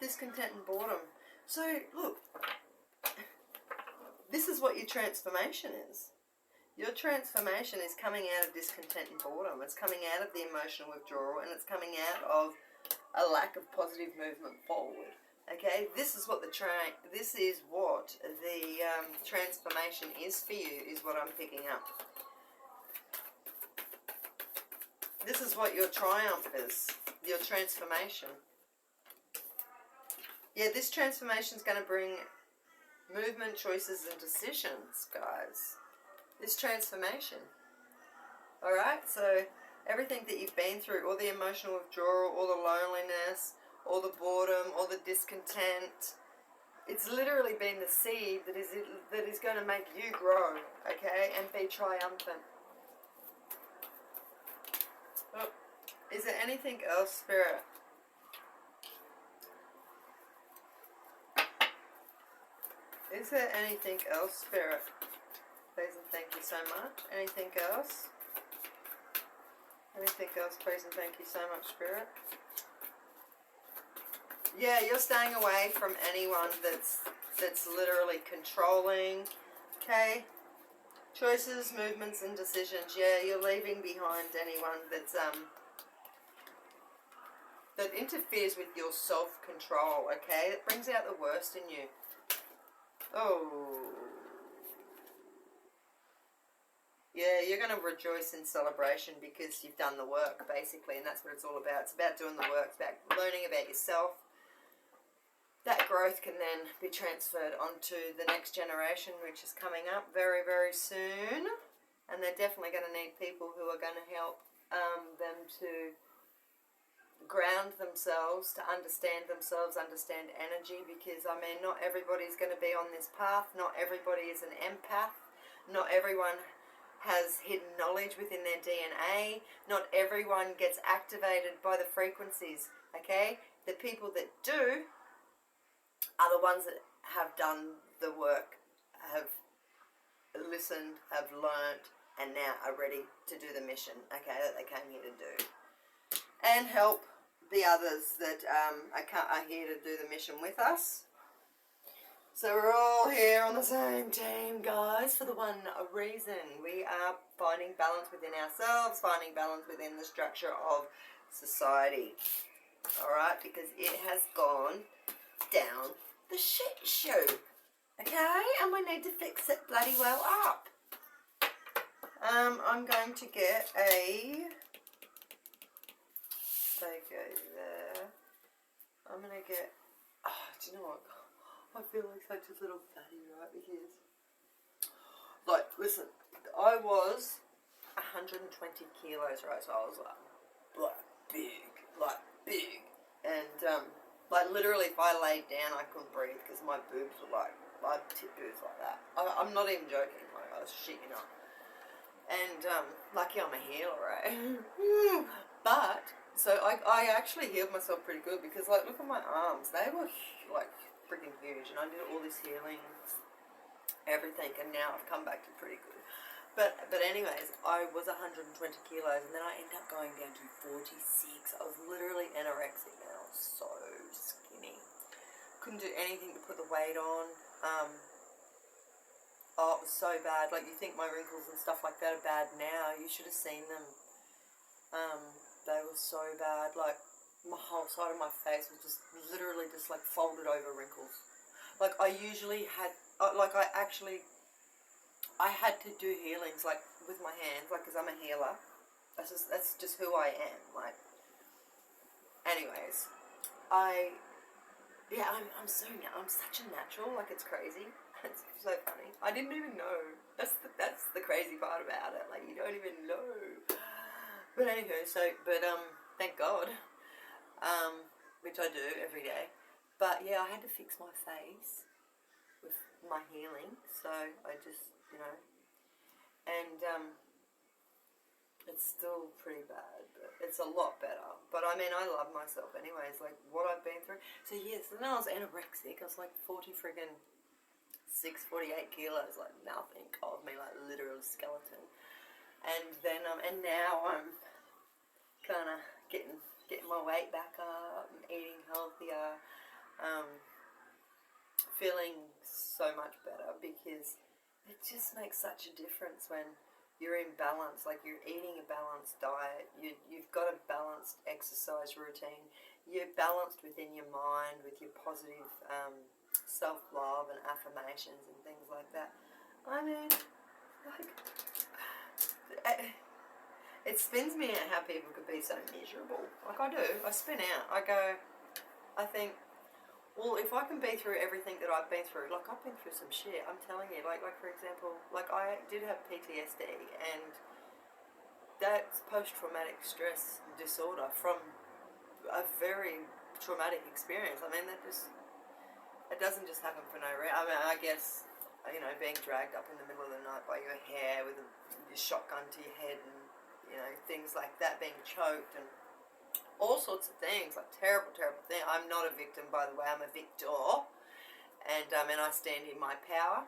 Discontent and boredom. So, look, this is what your transformation is. Your transformation is coming out of discontent and boredom. It's coming out of the emotional withdrawal, and it's coming out of a lack of positive movement forward. Okay, this is what the transformation is for you, is what I'm picking up. This is what your triumph is, your transformation. Yeah, this transformation is going to bring movement, choices, and decisions, guys. This transformation. Alright, so everything that you've been through, all the emotional withdrawal, all the loneliness, all the boredom, all the discontent, it's literally been the seed that is going to make you grow, okay, and be triumphant. Oh, is there anything else, Spirit? Is there anything else, Spirit? Please and thank you so much. Anything else? Anything else, please and thank you so much, Spirit? Yeah, you're staying away from anyone that's literally controlling, okay? Choices, movements, and decisions. Yeah, you're leaving behind anyone that's that interferes with your self-control, okay? It brings out the worst in you. Oh. Yeah, you're going to rejoice in celebration because you've done the work, basically, and that's what it's all about. It's about doing the work. It's about learning about yourself. That growth can then be transferred onto the next generation, which is coming up very, very soon. And they're definitely going to need people who are going to help them to ground themselves, to understand themselves, understand energy, because, I mean, not everybody's going to be on this path. Not everybody is an empath. Not everyone has hidden knowledge within their DNA. Not everyone gets activated by the frequencies, okay? The people that do are the ones that have done the work, have listened, have learnt, and now are ready to do the mission, okay, that they came here to do. And help the others that are here to do the mission with us. So we're all here on the same team, guys, for the one reason. We are finding balance within ourselves, finding balance within the structure of society. Alright, because it has gone down the shit show. Okay? And we need to fix it bloody well up. I'm going to get a... They go there. I'm going to get... Oh, do you know what? I feel like such a little fatty, right? Because... Like, listen. I was 120 kilos, right? So I was like big. And, like, literally, if I laid down, I couldn't breathe because my boobs were like, my tit boobs like that. I'm not even joking. Like, I was shitting up. And, lucky I'm a healer, right? But, so I actually healed myself pretty good because, like, look at my arms. They were, like, freaking huge. And I did all this healing, everything, and now I've come back to pretty good. But anyways, I was 120 kilos, and then I ended up going down to 46. I was literally anorexic, and I was so skinny. Couldn't do anything to put the weight on. Oh, it was so bad. Like, you think my wrinkles and stuff like that are bad now. You should have seen them. They were so bad. Like, my whole side of my face was just literally just, like, folded over wrinkles. Like, I usually had, I had to do healings, like, with my hands, like, because I'm a healer. That's just who I am, like. Anyways, I'm such a natural, like, it's crazy. It's so funny. I didn't even know. That's the crazy part about it. Like, you don't even know. But anywho, thank God. Which I do every day. But yeah, I had to fix my face. with my healing. So I just, you know, and it's still pretty bad, but it's a lot better. But I mean, I love myself anyways, like what I've been through. So yes, then I was anorexic. I was like 48 kilos, like nothing of me, like literal skeleton. And then and now I'm kind of getting my weight back up, and eating healthier, feeling so much better, because it just makes such a difference when you're in balance, like you're eating a balanced diet, you've got a balanced exercise routine, you're balanced within your mind with your positive self-love and affirmations and things like that. I mean, like, it spins me out how people could be so miserable. Like I do, I spin out. I think, well, if I can be through everything that I've been through, like I've been through some shit, I'm telling you, like for example, like I did have PTSD, and that's post-traumatic stress disorder from a very traumatic experience. I mean, it doesn't just happen for no reason. I mean, I guess, you know, being dragged up in the middle of the night by your hair with your shotgun to your head, and, you know, things like that, being choked and all sorts of things, like terrible, terrible things. I'm not a victim, by the way, I'm a victor, and I stand in my power.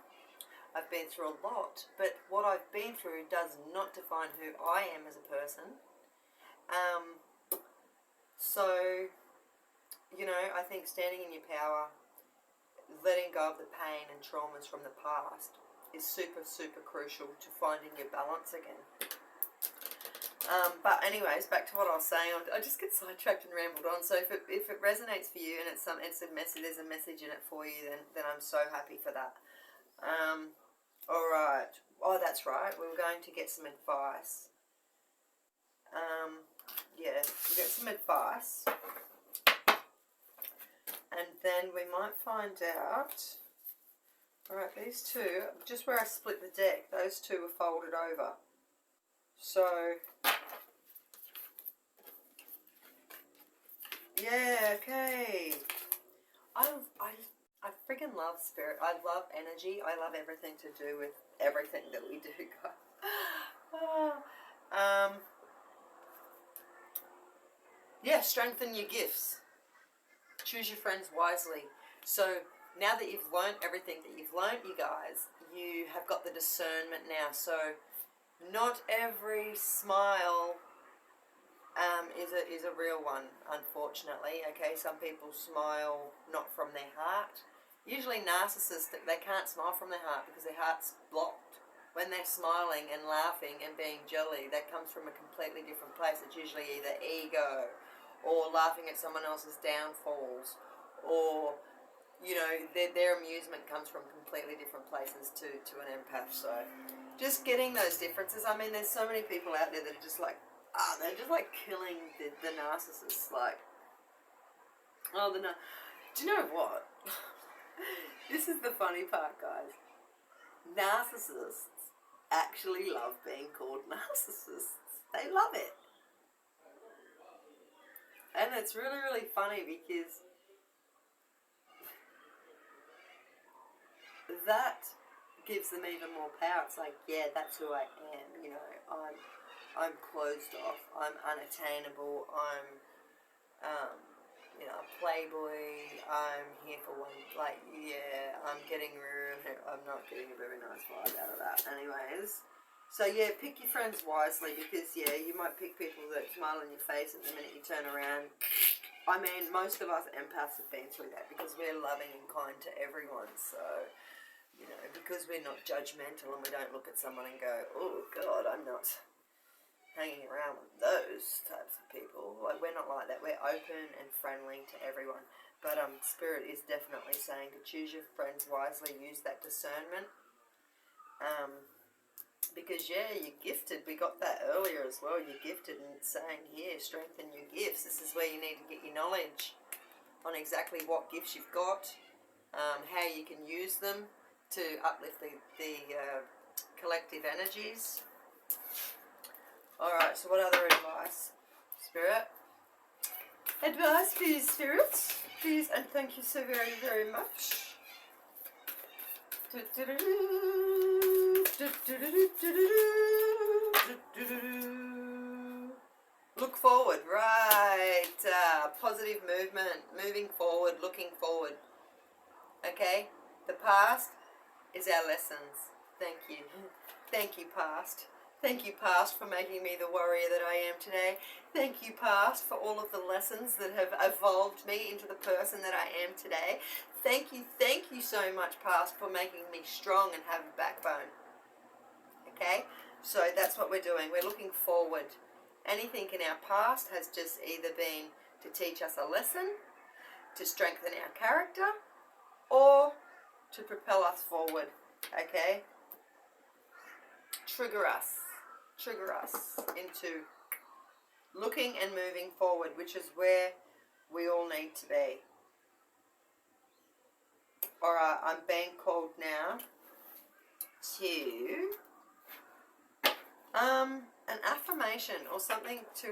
I've been through a lot, but what I've been through does not define who I am as a person. So, you know, I think standing in your power, letting go of the pain and traumas from the past is super, super crucial to finding your balance again. But anyways, back to what I was saying. I just get sidetracked and rambled on. So if it resonates for you, and it's a message, there's a message in it for you, then I'm so happy for that. All right. Oh, that's right. We were going to get some advice. Yeah, we'll get some advice, and then we might find out. All right, these two, just where I split the deck, those two were folded over. So, yeah, okay. I freaking love spirit. I love energy. I love everything to do with everything that we do, guys. Yeah, strengthen your gifts. Choose your friends wisely. So now that you've learned everything that you've learned, you guys, you have got the discernment now. So not every smile is a real one, unfortunately. Okay, some people smile not from their heart. Usually narcissists, they can't smile from their heart because their heart's blocked. When they're smiling and laughing and being jolly, that comes from a completely different place. It's usually either ego, or laughing at someone else's downfalls, or, you know, their amusement comes from completely different places to an empath. So just getting those differences. I mean, there's so many people out there that are just like, they're just like killing the narcissists. Like, do you know what? This is the funny part, guys. Narcissists actually love being called narcissists. They love it. And it's really, really funny because that gives them even more power. It's like, yeah, that's who I am. You know, I'm closed off. I'm unattainable. I'm, you know, a playboy. I'm here for one. Like, yeah, I'm not getting a very nice vibe out of that. Anyways. So yeah, pick your friends wisely, because yeah, you might pick people that smile in your face and the minute you turn around. I mean, most of us empaths have been through that because we're loving and kind to everyone. So, you know, because we're not judgmental and we don't look at someone and go, oh God, I'm not hanging around with those types of people. Like, we're not like that. We're open and friendly to everyone. But Spirit is definitely saying to choose your friends wisely, use that discernment. Because, yeah, you're gifted. We got that earlier as well. You're gifted, and it's saying here, strengthen your gifts. This is where you need to get your knowledge on exactly what gifts you've got, how you can use them to uplift the collective energies. Alright, so what other advice? Spirit? Advice, please, Spirit. Please, and thank you so very, very much. Look forward, right? Positive movement, moving forward, looking forward. Okay? The past is our lessons. Thank you. Thank you, past. Thank you, past, for making me the warrior that I am today. Thank you, past, for all of the lessons that have evolved me into the person that I am today. Thank you so much, past, for making me strong and have a backbone. Okay? So that's what we're doing. We're looking forward. Anything in our past has just either been to teach us a lesson, to strengthen our character, or to propel us forward. Okay? Trigger us into looking and moving forward, which is where we all need to be. Alright, I'm being called now to an affirmation or something to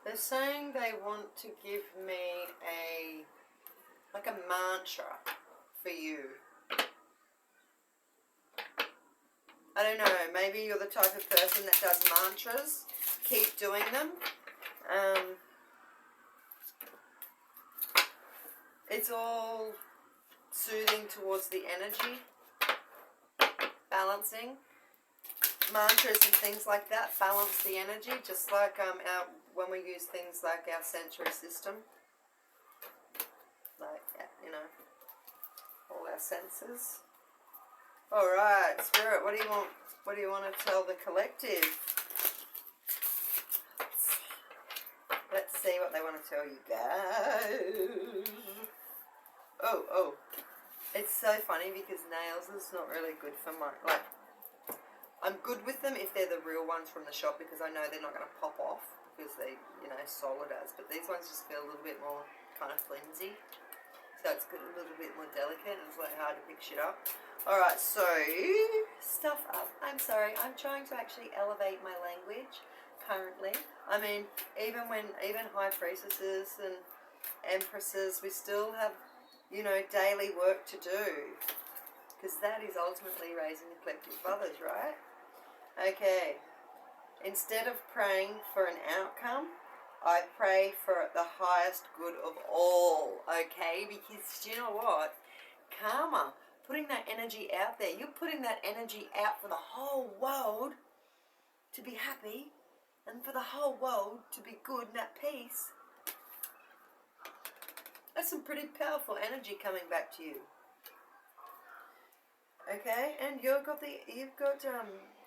they're saying they want to give me a mantra for you. I don't know, maybe you're the type of person that does mantras. Keep doing them. It's all soothing towards the energy, balancing. Mantras and things like that balance the energy, just like when we use things like our sensory system, like, you know, all our senses. All right, Spirit, what do you want? What do you want to tell the collective? Let's see what they want to tell you guys. Oh, it's so funny because nails is not really good for my, like, I'm good with them if they're the real ones from the shop because I know they're not going to pop off because they, you know, solid as. But these ones just feel a little bit more kind of flimsy. So it's good, a little bit more delicate and it's like hard to pick shit up. Alright, so, stuff up. I'm sorry, I'm trying to actually elevate my language currently. I mean, even high priestesses and empresses, we still have, you know, daily work to do. Because that is ultimately raising the collective of others, right? Okay. Instead of praying for an outcome, I pray for the highest good of all, okay? Because you know what? Karma, putting that energy out there, you're putting that energy out for the whole world to be happy and for the whole world to be good and at peace. That's some pretty powerful energy coming back to you. Okay, and you've got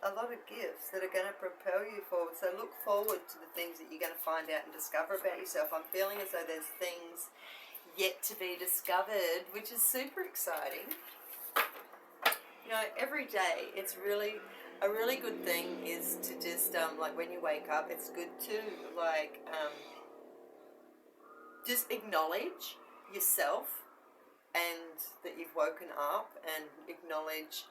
a lot of gifts that are going to propel you forward. So look forward to the things that you're going to find out and discover about yourself. I'm feeling as though there's things yet to be discovered, which is super exciting. You know, every day it's really a really good thing is to just like when you wake up, it's good to like just acknowledge yourself and that you've woken up and acknowledge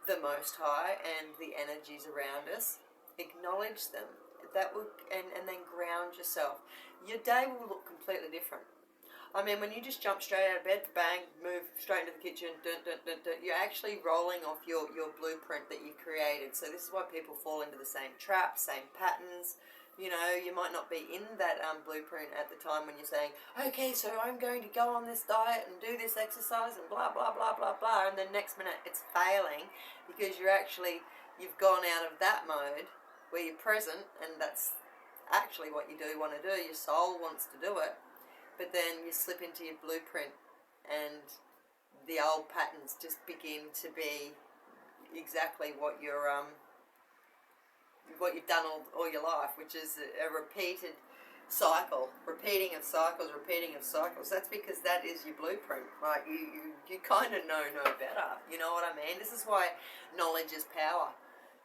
the Most High and the energies around us. Acknowledge them. That will, and then ground yourself. Your day will look completely different. I mean, when you just jump straight out of bed, bang, move straight into the kitchen, dun, dun, dun, dun, you're actually rolling off your blueprint that you've created. So this is why people fall into the same traps, same patterns. You know, you might not be in that blueprint at the time when you're saying, okay, so I'm going to go on this diet and do this exercise and blah, blah, blah, blah, blah. And then next minute it's failing because you've gone out of that mode where you're present and that's actually what you do want to do. Your soul wants to do it. But then you slip into your blueprint and the old patterns just begin to be exactly what you've done all your life, which is a repeated cycle, repeating of cycles. That's because that is your blueprint. Like you kind of know no better. You know what I mean? This is why knowledge is power.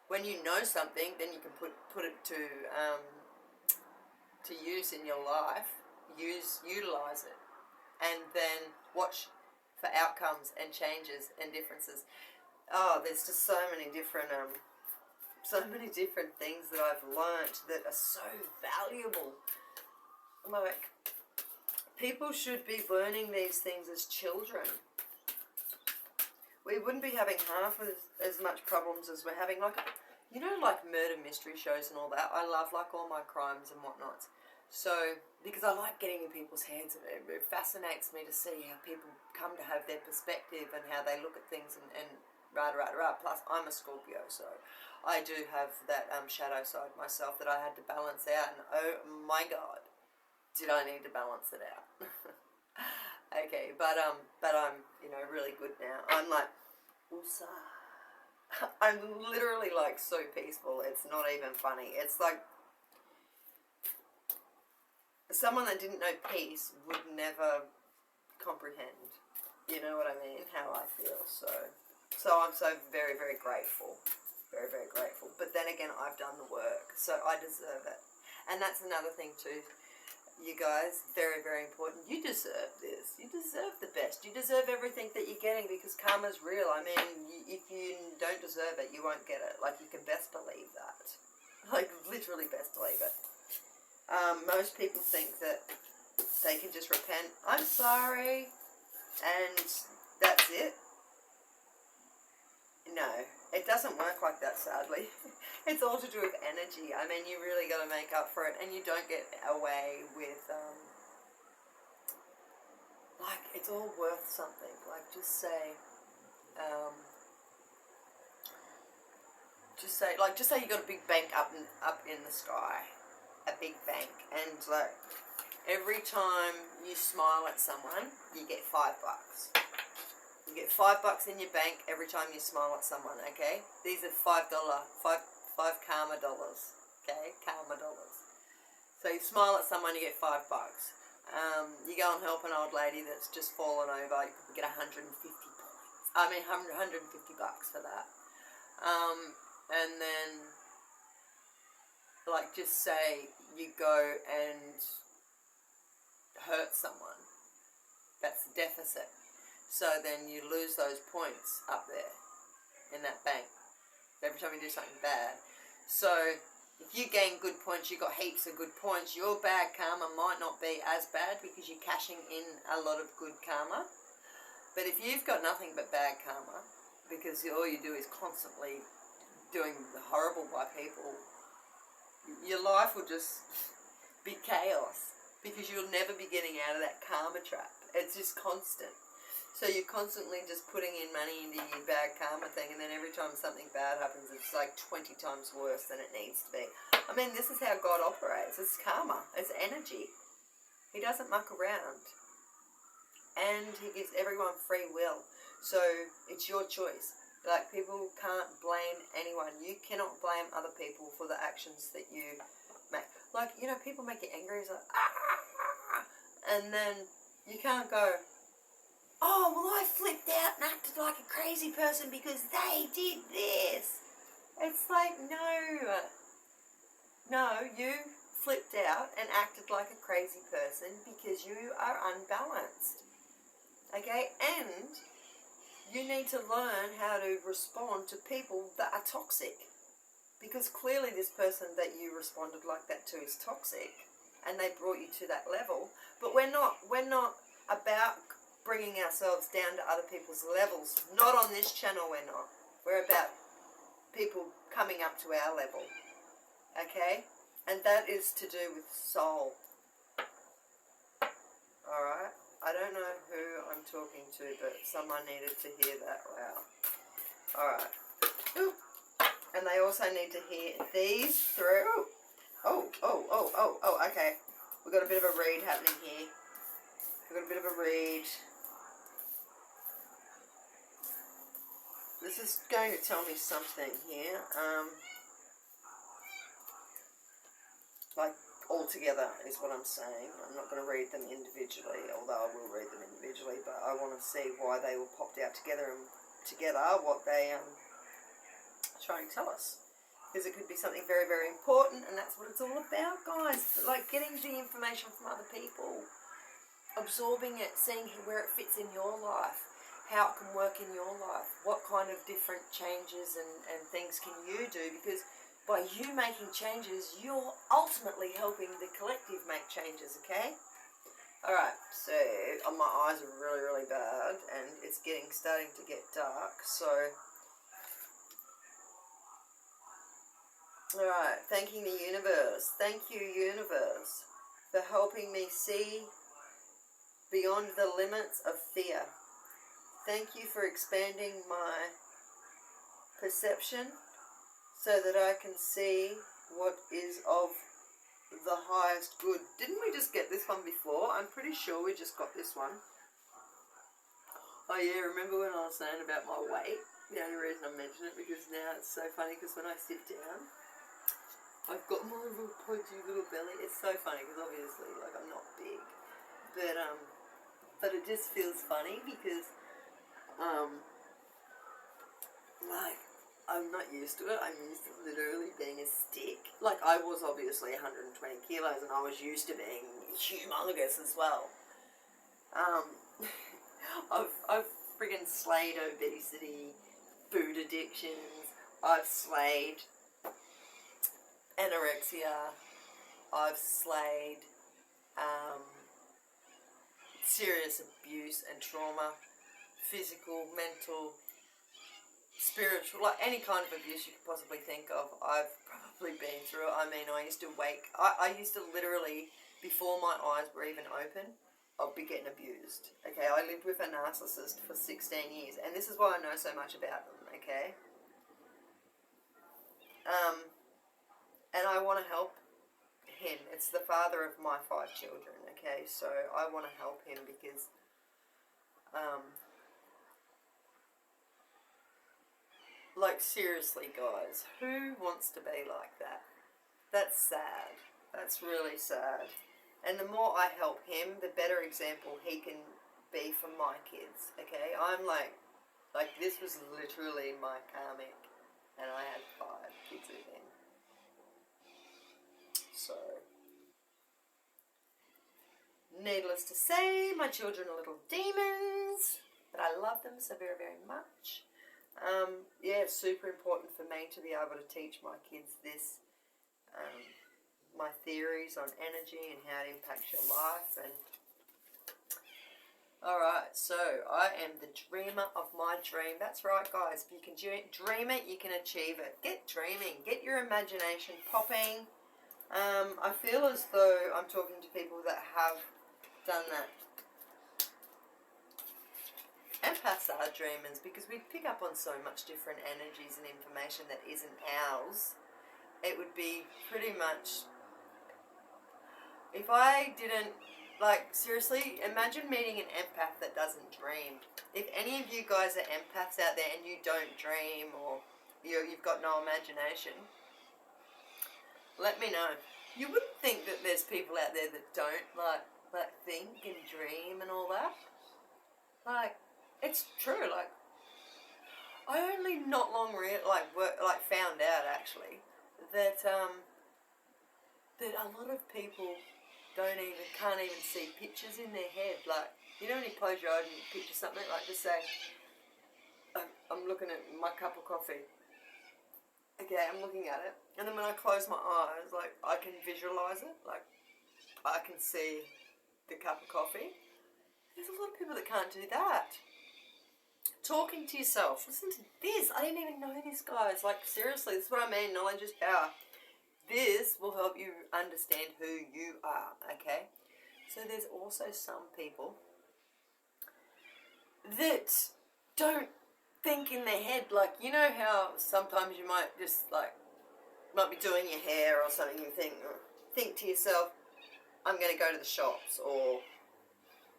When you know something, then you can put it to use in your life. Utilize it, and then watch for outcomes and changes and differences. Oh, there's just so many different things that I've learnt that are so valuable. Like, people should be learning these things as children. We wouldn't be having half as much problems as we're having. Like, you know, like murder mystery shows and all that. I love like all my crimes and whatnot. So, because I like getting in people's heads, and it fascinates me to see how people come to have their perspective and how they look at things and rah. Plus, I'm a Scorpio, so I do have that shadow side myself that I had to balance out. And oh my God, did I need to balance it out? Okay, but I'm really good now. I'm like, woosah. I'm literally like so peaceful. It's not even funny. It's like someone that didn't know peace would never comprehend. You know what I mean? How I feel. So I'm so very, very grateful. Very, very grateful. But then again, I've done the work, so I deserve it. And that's another thing too. You guys, very, very important. You deserve this. You deserve the best. You deserve everything that you're getting because karma's real. I mean, if you don't deserve it, you won't get it. Like, you can best believe that. Like, literally best believe it. Most people think that they can just repent. I'm sorry. And that's it. No, it doesn't work like that, sadly. It's all to do with energy. I mean, you really got to make up for it, and you don't get away with, like, it's all worth something. Like, just say you got a big bank up in the sky, a big bank, and like, every time you smile at someone, you get $5. You get $5 in your bank every time you smile at someone, okay? These are $5 karma dollars, okay? Karma dollars. So you smile at someone, you get $5. You go and help an old lady that's just fallen over, you probably get 150 points. I mean, $150 for that. And then, like, just say you go and hurt someone. That's the deficit. So then you lose those points up there in that bank every time you do something bad. So if you gain good points, you got heaps of good points, your bad karma might not be as bad because you're cashing in a lot of good karma. But if you've got nothing but bad karma, because all you do is constantly doing the horrible by people, your life will just be chaos because you'll never be getting out of that karma trap. It's just constant. So you're constantly just putting in money into your bad karma thing, and then every time something bad happens, it's like 20 times worse than it needs to be. I mean, this is how God operates. It's karma. It's energy. He doesn't muck around. And he gives everyone free will. So it's your choice. Like, people can't blame anyone. You cannot blame other people for the actions that you make. Like, you know, people make you angry. It's like, and then you can't go, oh, well, I flipped out and acted like a crazy person because they did this. It's like, no, you flipped out and acted like a crazy person because you are unbalanced. Okay, and you need to learn how to respond to people that are toxic. Because clearly this person that you responded like that to is toxic, and they brought you to that level. But we're not about bringing ourselves down to other people's levels. Not on this channel, we're not. We're about people coming up to our level. Okay? And that is to do with soul. Alright? I don't know who I'm talking to, but someone needed to hear that. Wow. Alright. And they also need to hear these through. Oh, okay. We've got a bit of a read happening here. We've got a bit of a read. This is going to tell me something here. Like, all together is what I'm saying. I'm not going to read them individually, although I will read them individually, but I want to see why they all popped out together and what they trying to tell us. Because it could be something very, very important, and that's what it's all about, guys. Like, getting the information from other people, absorbing it, seeing where it fits in your life, how it can work in your life, what kind of different changes and things can you do, because by you making changes, you're ultimately helping the collective make changes, okay? Alright, so my eyes are really, really bad and it's starting to get dark, so... Alright, thanking the universe. Thank you, universe, for helping me see beyond the limits of fear. Thank you for expanding my perception so that I can see what is of the highest good. Didn't we just get this one before? I'm pretty sure we just got this one. Oh yeah, remember when I was saying about my weight? The only reason I mention it because now it's so funny because when I sit down, I've got my little podgy little belly. It's so funny because obviously, like, I'm not big, but it just feels funny because, like, I'm not used to it. I'm used to literally being a stick. Like, I was obviously 120 kilos and I was used to being humongous as well. I've friggin' slayed obesity, food addictions. I've slayed anorexia. I've slayed serious abuse and trauma, physical, mental, spiritual, like any kind of abuse you could possibly think of. I've probably been through it. I mean, I used to I used to literally, before my eyes were even open, I'd be getting abused. Okay, I lived with a narcissist for 16 years, and this is why I know so much about them, okay? And I want to help him. It's the father of my 5 children, okay? So I want to help him because, like, seriously, guys, who wants to be like that? That's sad. That's really sad. And the more I help him, the better example he can be for my kids, okay? I'm like this was literally my karmic, and I had 5 kids with him. So, needless to say, my children are little demons, but I love them so very, very much. Yeah, it's super important for me to be able to teach my kids this, my theories on energy and how it impacts your life. And alright, so I am the dreamer of my dream. That's right, guys. If you can dream it, you can achieve it. Get dreaming. Get your imagination popping. I feel as though I'm talking to people that have done that. Empaths are dreamers because we pick up on so much different energies and information that isn't ours. It would be pretty much, if I didn't, like, seriously, imagine meeting an empath that doesn't dream. If any of you guys are empaths out there and you don't dream, or you've got no imagination, let me know. You wouldn't think that there's people out there that don't like think and dream and all that. Like, it's true. Like, I only not long found out actually that that a lot of people can't even see pictures in their head. Like, you know when you close your eyes and you picture something, like just say, I'm looking at my cup of coffee. Okay, I'm looking at it, and then when I close my eyes, like, I can visualize it. Like, I can see the cup of coffee. There's a lot of people that can't do that. Talking to yourself. Listen to this. I didn't even know this, guys. Like, seriously, this is what I mean. Knowledge is power. This will help you understand who you are, okay? So there's also some people that don't think in their head. Like, you know how sometimes you might just, like, might be doing your hair or something, you think to yourself, I'm going to go to the shops, or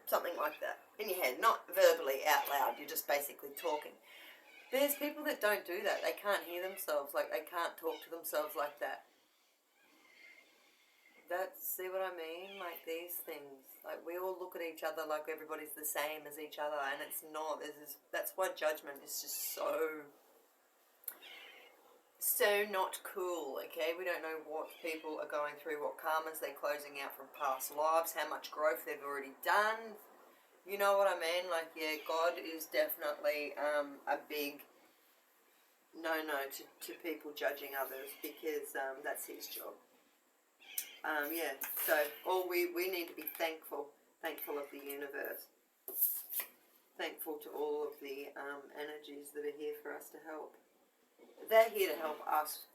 something like that in your head, not verbally out loud. You're just basically talking. There's people that don't do that. They can't hear themselves. Like, they can't talk to themselves like that. See what I mean? Like, these things. Like, we all look at each other like everybody's the same as each other, and it's not. That's why judgment is just so not cool, okay? We don't know what people are going through, what karmas they're closing out from past lives, how much growth they've already done. You know what I mean? Like, yeah, God is definitely a big no to people judging others, because that's his job. Yeah, so we need to be thankful Thankful of the universe. Thankful to all of the energies that are here for us to help. They're here to help us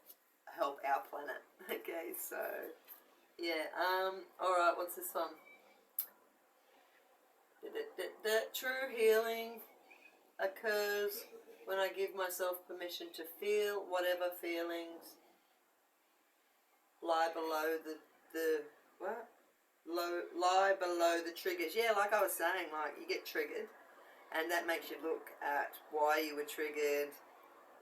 help our planet. Okay, so yeah. Alright, what's this one? True healing occurs when I give myself permission to feel whatever feelings lie below the what? Lie below the triggers. Yeah, like I was saying, like you get triggered, and that makes you look at why you were triggered,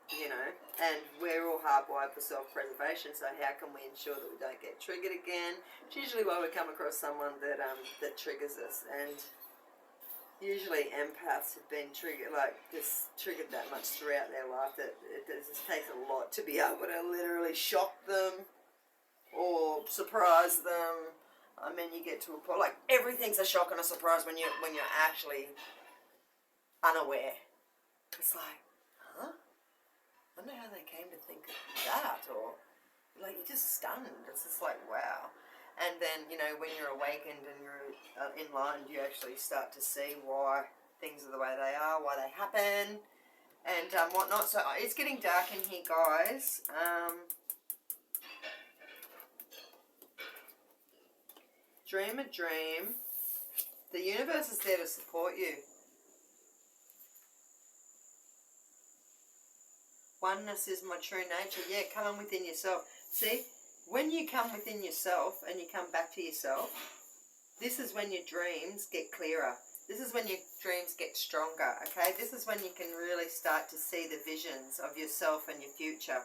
you know, and we're all hardwired for self-preservation, so how can we ensure that we don't get triggered again? It's usually why we come across someone that that triggers us, and usually empaths have been triggered, like just triggered that much throughout their life that it just takes a lot to be able to literally shock them or surprise them. I mean, you get to a point, like everything's a shock and a surprise when you're actually unaware. It's like, huh? I don't know how they came to think of that, or like you're just stunned. It's just like, wow. And then, you know, when you're awakened and you're enlightened, you actually start to see why things are the way they are, why they happen, and whatnot. So it's getting dark in here, guys. Dream a dream. The universe is there to support you. Oneness is my true nature. Yeah, come within yourself. See, when you come within yourself and you come back to yourself, this is when your dreams get clearer. This is when your dreams get stronger, okay? This is when you can really start to see the visions of yourself and your future.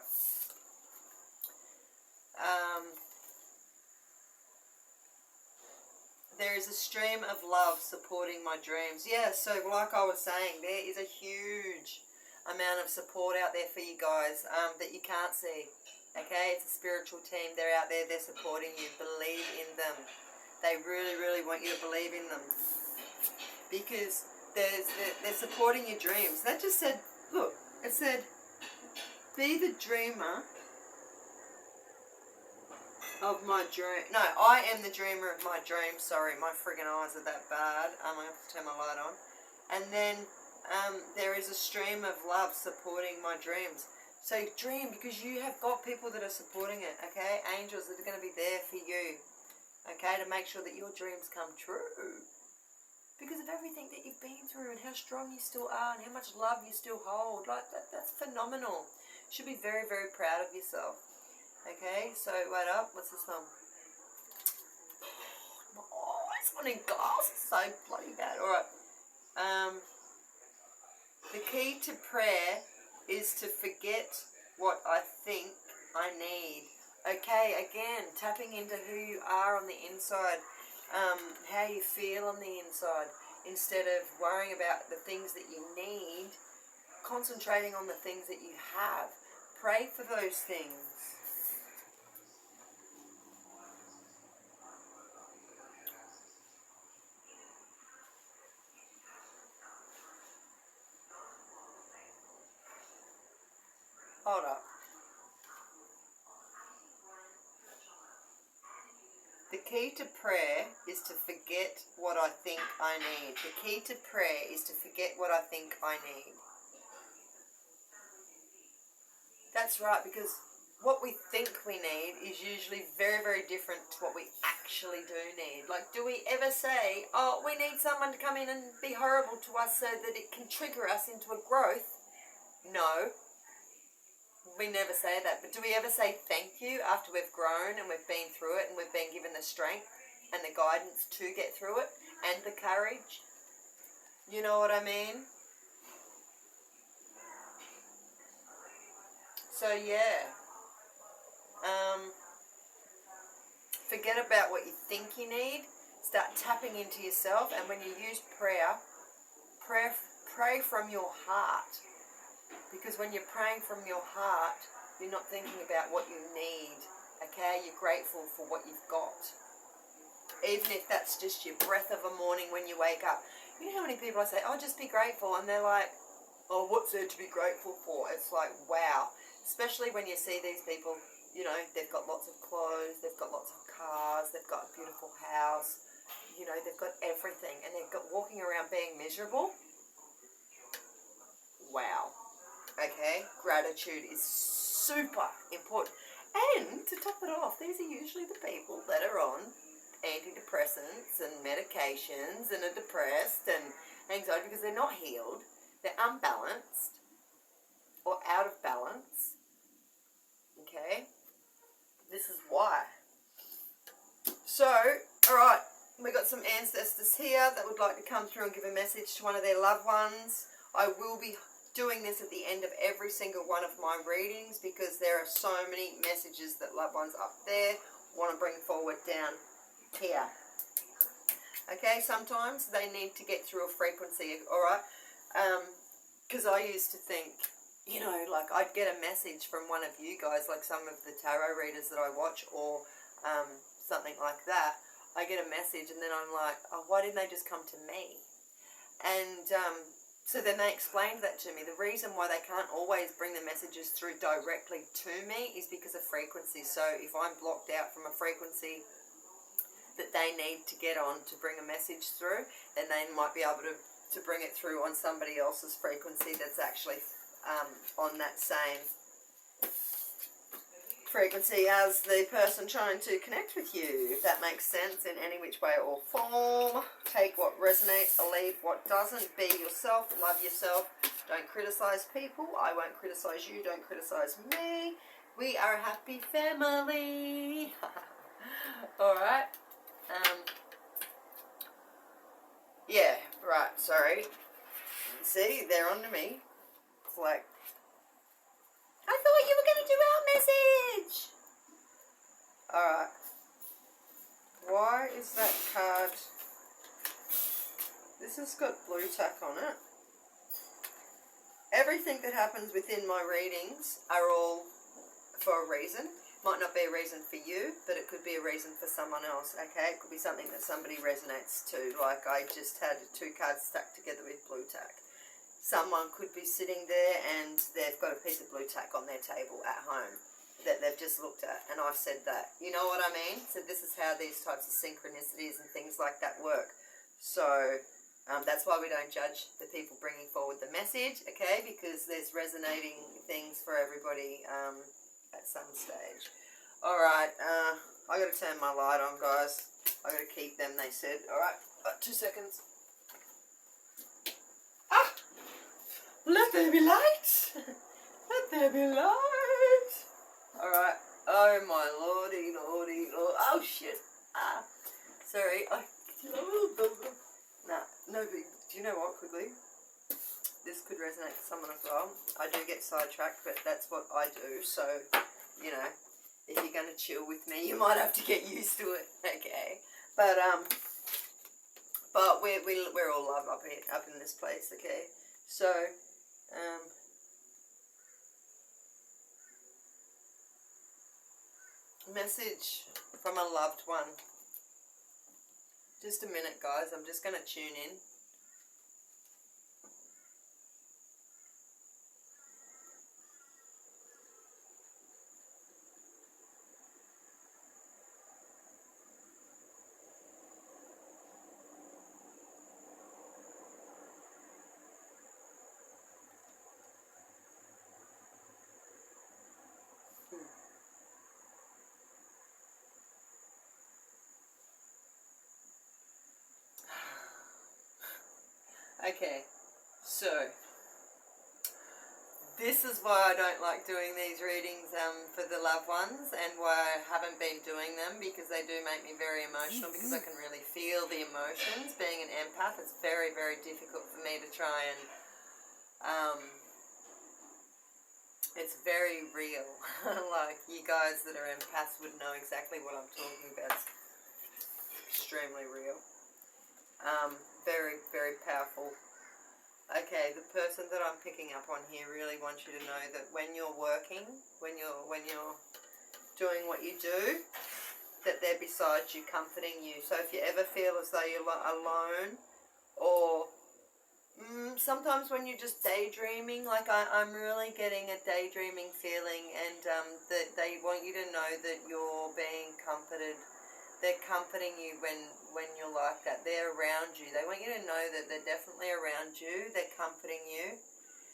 There is a stream of love supporting my dreams. Yeah, so like I was saying, there is a huge amount of support out there for you guys that you can't see. Okay, it's a spiritual team. They're out there. They're supporting you. Believe in them. They really, really want you to believe in them because they're supporting your dreams. That just said, look, it said, be the dreamer of my dream. No, I am the dreamer of my dreams. Sorry, my friggin' eyes are that bad. I'm going to have to turn my light on. And then there is a stream of love supporting my dreams. So dream, because you have got people that are supporting it, okay? Angels that are going to be there for you, okay, to make sure that your dreams come true. Because of everything that you've been through and how strong you still are and how much love you still hold. Like, that's phenomenal. You should be very, very proud of yourself. Okay, so wait up. What's this one? My eyes on in glass. It's so bloody bad. Alright. The key to prayer is to forget what I think I need. Okay, again, tapping into who you are on the inside, how you feel on the inside, instead of worrying about the things that you need, concentrating on the things that you have. Pray for those things. Hold up. The key to prayer is to forget what I think I need. The key to prayer is to forget what I think I need. That's right, because what we think we need is usually very, very different to what we actually do need. Like, do we ever say, oh, we need someone to come in and be horrible to us so that it can trigger us into a growth? No. We never say that, but do we ever say thank you after we've grown and we've been through it and we've been given the strength and the guidance to get through it and the courage? You know what I mean? So yeah, forget about what you think you need. Start tapping into yourself, and when you use prayer, pray from your heart. Because when you're praying from your heart, you're not thinking about what you need, okay? You're grateful for what you've got. Even if that's just your breath of a morning when you wake up. You know how many people I say, oh, just be grateful, and they're like, oh, what's there to be grateful for? It's like, wow. Especially when you see these people, you know, they've got lots of clothes, they've got lots of cars, they've got a beautiful house, you know, they've got everything and they're walking around being miserable. Wow. Okay, gratitude is super important. And to top it off, these are usually the people that are on antidepressants and medications and are depressed and anxiety because they're not healed, they're unbalanced or out of balance. Okay, this is why. So, alright, we got some ancestors here that would like to come through and give a message to one of their loved ones. I will be doing this at the end of every single one of my readings because there are so many messages that loved ones up there want to bring forward down here. Okay, sometimes they need to get through a frequency, alright? Because I used to think, you know, like I'd get a message from one of you guys, like some of the tarot readers that I watch or something like that. I get a message and then I'm like, oh, why didn't they just come to me? And so then they explained that to me. The reason why they can't always bring the messages through directly to me is because of frequency. So if I'm blocked out from a frequency that they need to get on to bring a message through, then they might be able to bring it through on somebody else's frequency that's actually on that same frequency as the person trying to connect with you, if that makes sense in any which way or form. Take what resonates, leave what doesn't. Be yourself, love yourself. Don't criticize people. I won't criticize you. Don't criticize me. We are a happy family. Alright. Yeah, right, sorry. See, they're on to me. It's like, I thought you were going to do our message. Alright. Why is that card... This has got blue tack on it. Everything that happens within my readings are all for a reason. Might not be a reason for you, but it could be a reason for someone else, okay? It could be something that somebody resonates to. Like I just had 2 cards stuck together with blue tack. Someone could be sitting there and they've got a piece of blue tack on their table at home that they've just looked at, and I've said that. You know what I mean? So this is how these types of synchronicities and things like that work. So that's why we don't judge the people bringing forward the message, okay? Because there's resonating things for everybody at some stage. Alright, I got to turn my light on, guys. I got to keep them, they said. Alright, 2 seconds. Ah! Let there be light! Let there be light! Alright. Oh my lordy, lordy, lord. Oh shit. Ah. Sorry. Nah, no big. Do you know what, quickly? This could resonate for someone as well. I do get sidetracked, but that's what I do. So, you know, if you're going to chill with me, you might have to get used to it. Okay. But we're all love up in this place, okay? So, message from a loved one. Just a minute, guys. I'm just going to tune in. Okay, so this is why I don't like doing these readings for the loved ones, and why I haven't been doing them, because they do make me very emotional, because I can really feel the emotions. Being an empath, it's very, very difficult for me to try and, it's very real. Like, you guys that are empaths would know exactly what I'm talking about. It's extremely real. Very, very powerful. Okay, the person that I'm picking up on here really wants you to know that when you're working, when you're doing what you do, that they're beside you, comforting you. So if you ever feel as though you're alone, or sometimes when you're just daydreaming, like I'm really getting a daydreaming feeling, and that they want you to know that you're being comforted. They're comforting you when you're like that. They're around you. They want you to know that they're definitely around you. They're comforting you.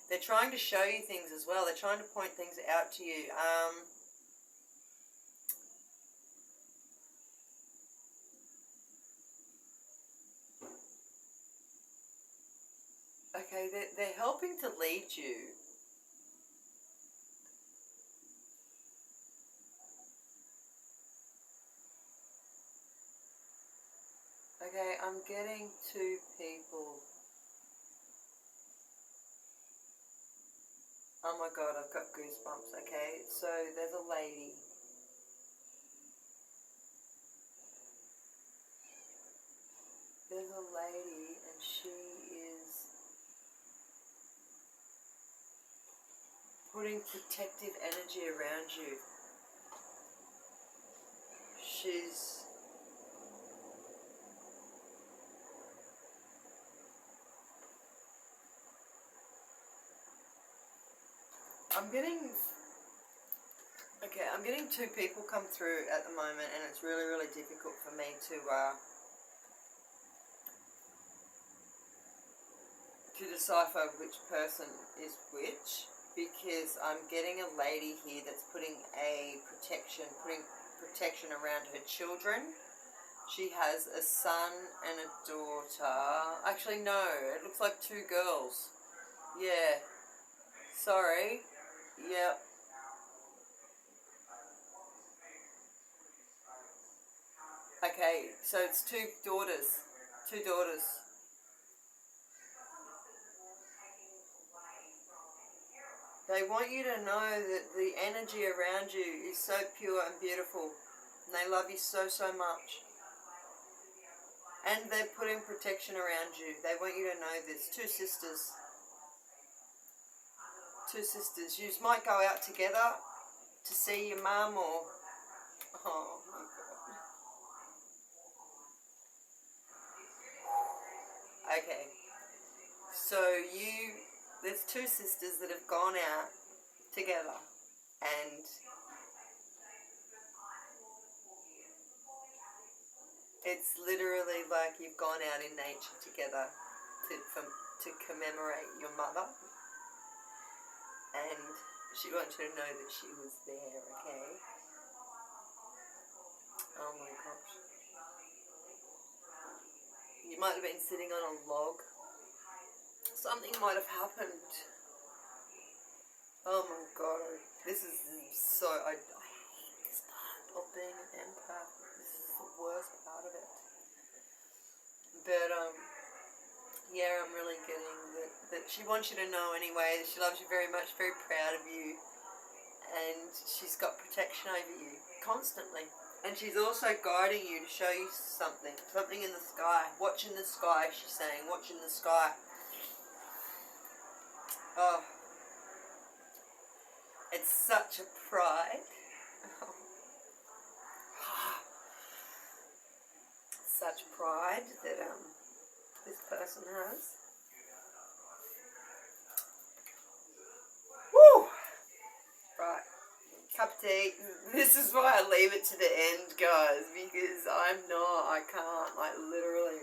They're trying to show you things as well. They're trying to point things out to you. Okay, they're helping to lead you. Okay, I'm getting two people. Oh my god, I've got goosebumps. Okay, so there's a lady. There's a lady and she is putting protective energy around you. I'm getting two people come through at the moment, and it's really, really difficult for me to decipher which person is which, because I'm getting a lady here that's putting protection around her children. She has a son and a daughter. Actually, no, it looks like two girls. Yeah. Sorry. Yep. Okay, so it's two daughters. Two daughters. They want you to know that the energy around you is so pure and beautiful. And they love you so, so much. And they're putting protection around you. They want you to know this. Two sisters. Two sisters. You might go out together to see your mum or... Oh, my God. Okay. So there's two sisters that have gone out together, and it's literally like you've gone out in nature together to commemorate your mother, and she wants you to know that she was there, okay? Oh my gosh. You might have been sitting on a log. Something might have happened. Oh my god. This is so... I hate this part of being an empath. This is the worst part of it. But, yeah, I'm really getting that she wants you to know anyway. She loves you very much, very proud of you. And she's got protection over you constantly. And she's also guiding you to show you something. Something in the sky. Watch in the sky, she's saying. Watch in the sky. Oh. It's such a pride. Such pride that this person has. Woo! Right. Cup of tea. This is why I leave it to the end, guys, because I can't, like, literally.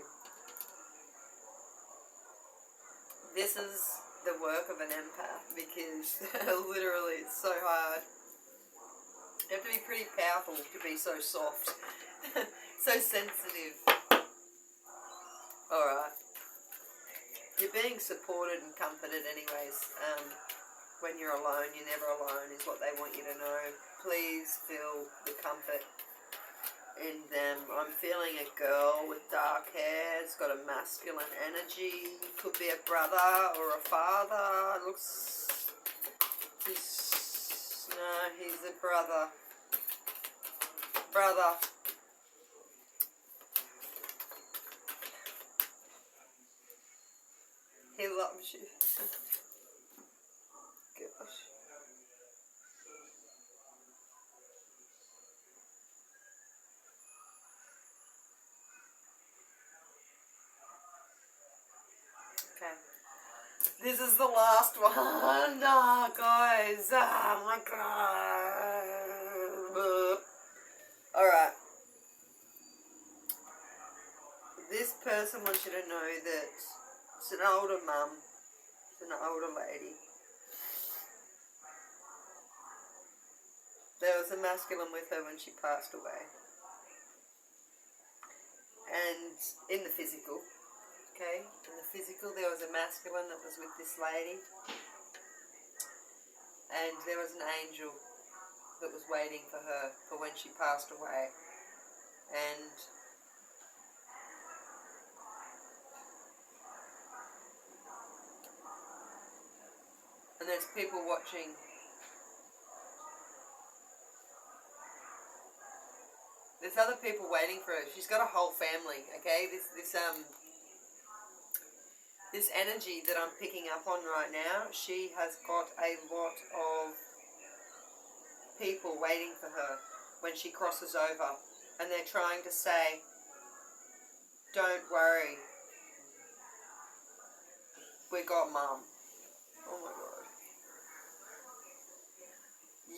This is the work of an empath, because literally it's so hard. You have to be pretty powerful to be so soft. So sensitive. Alright. You're being supported and comforted anyways. When you're alone, you're never alone, is what they want you to know. Please feel the comfort in them. I'm feeling a girl with dark hair. It's got a masculine energy. Could be a brother or a father. He's a brother. Brother. He loves you. Gosh. Okay. This is the last one. No, guys. Oh my god. Alright. this person wants you to know that it's an older mum, it's an older lady. There was a masculine with her when she passed away. And in the physical, okay, in the physical there was a masculine that was with this lady. And there was an angel that was waiting for her for when she passed away. And there's people watching. There's other people waiting for her. She's got a whole family, okay? This energy that I'm picking up on right now, she has got a lot of people waiting for her when she crosses over. And they're trying to say, don't worry, we got Mum. Oh my God.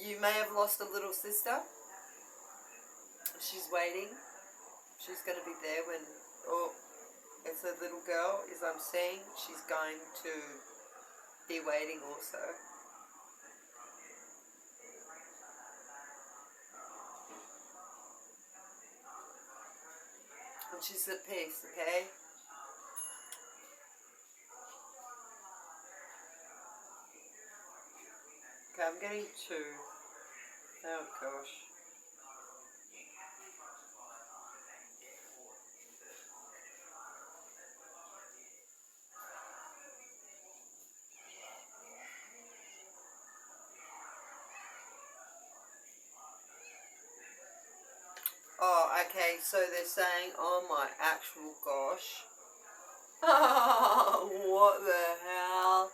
You may have lost a little sister. She's waiting. She's going to be there when, it's a little girl, as I'm seeing. She's going to be waiting also. And she's at peace, okay? Okay, I'm getting two. Oh gosh. Oh, okay, so they're saying, oh my actual gosh. Oh, what the hell?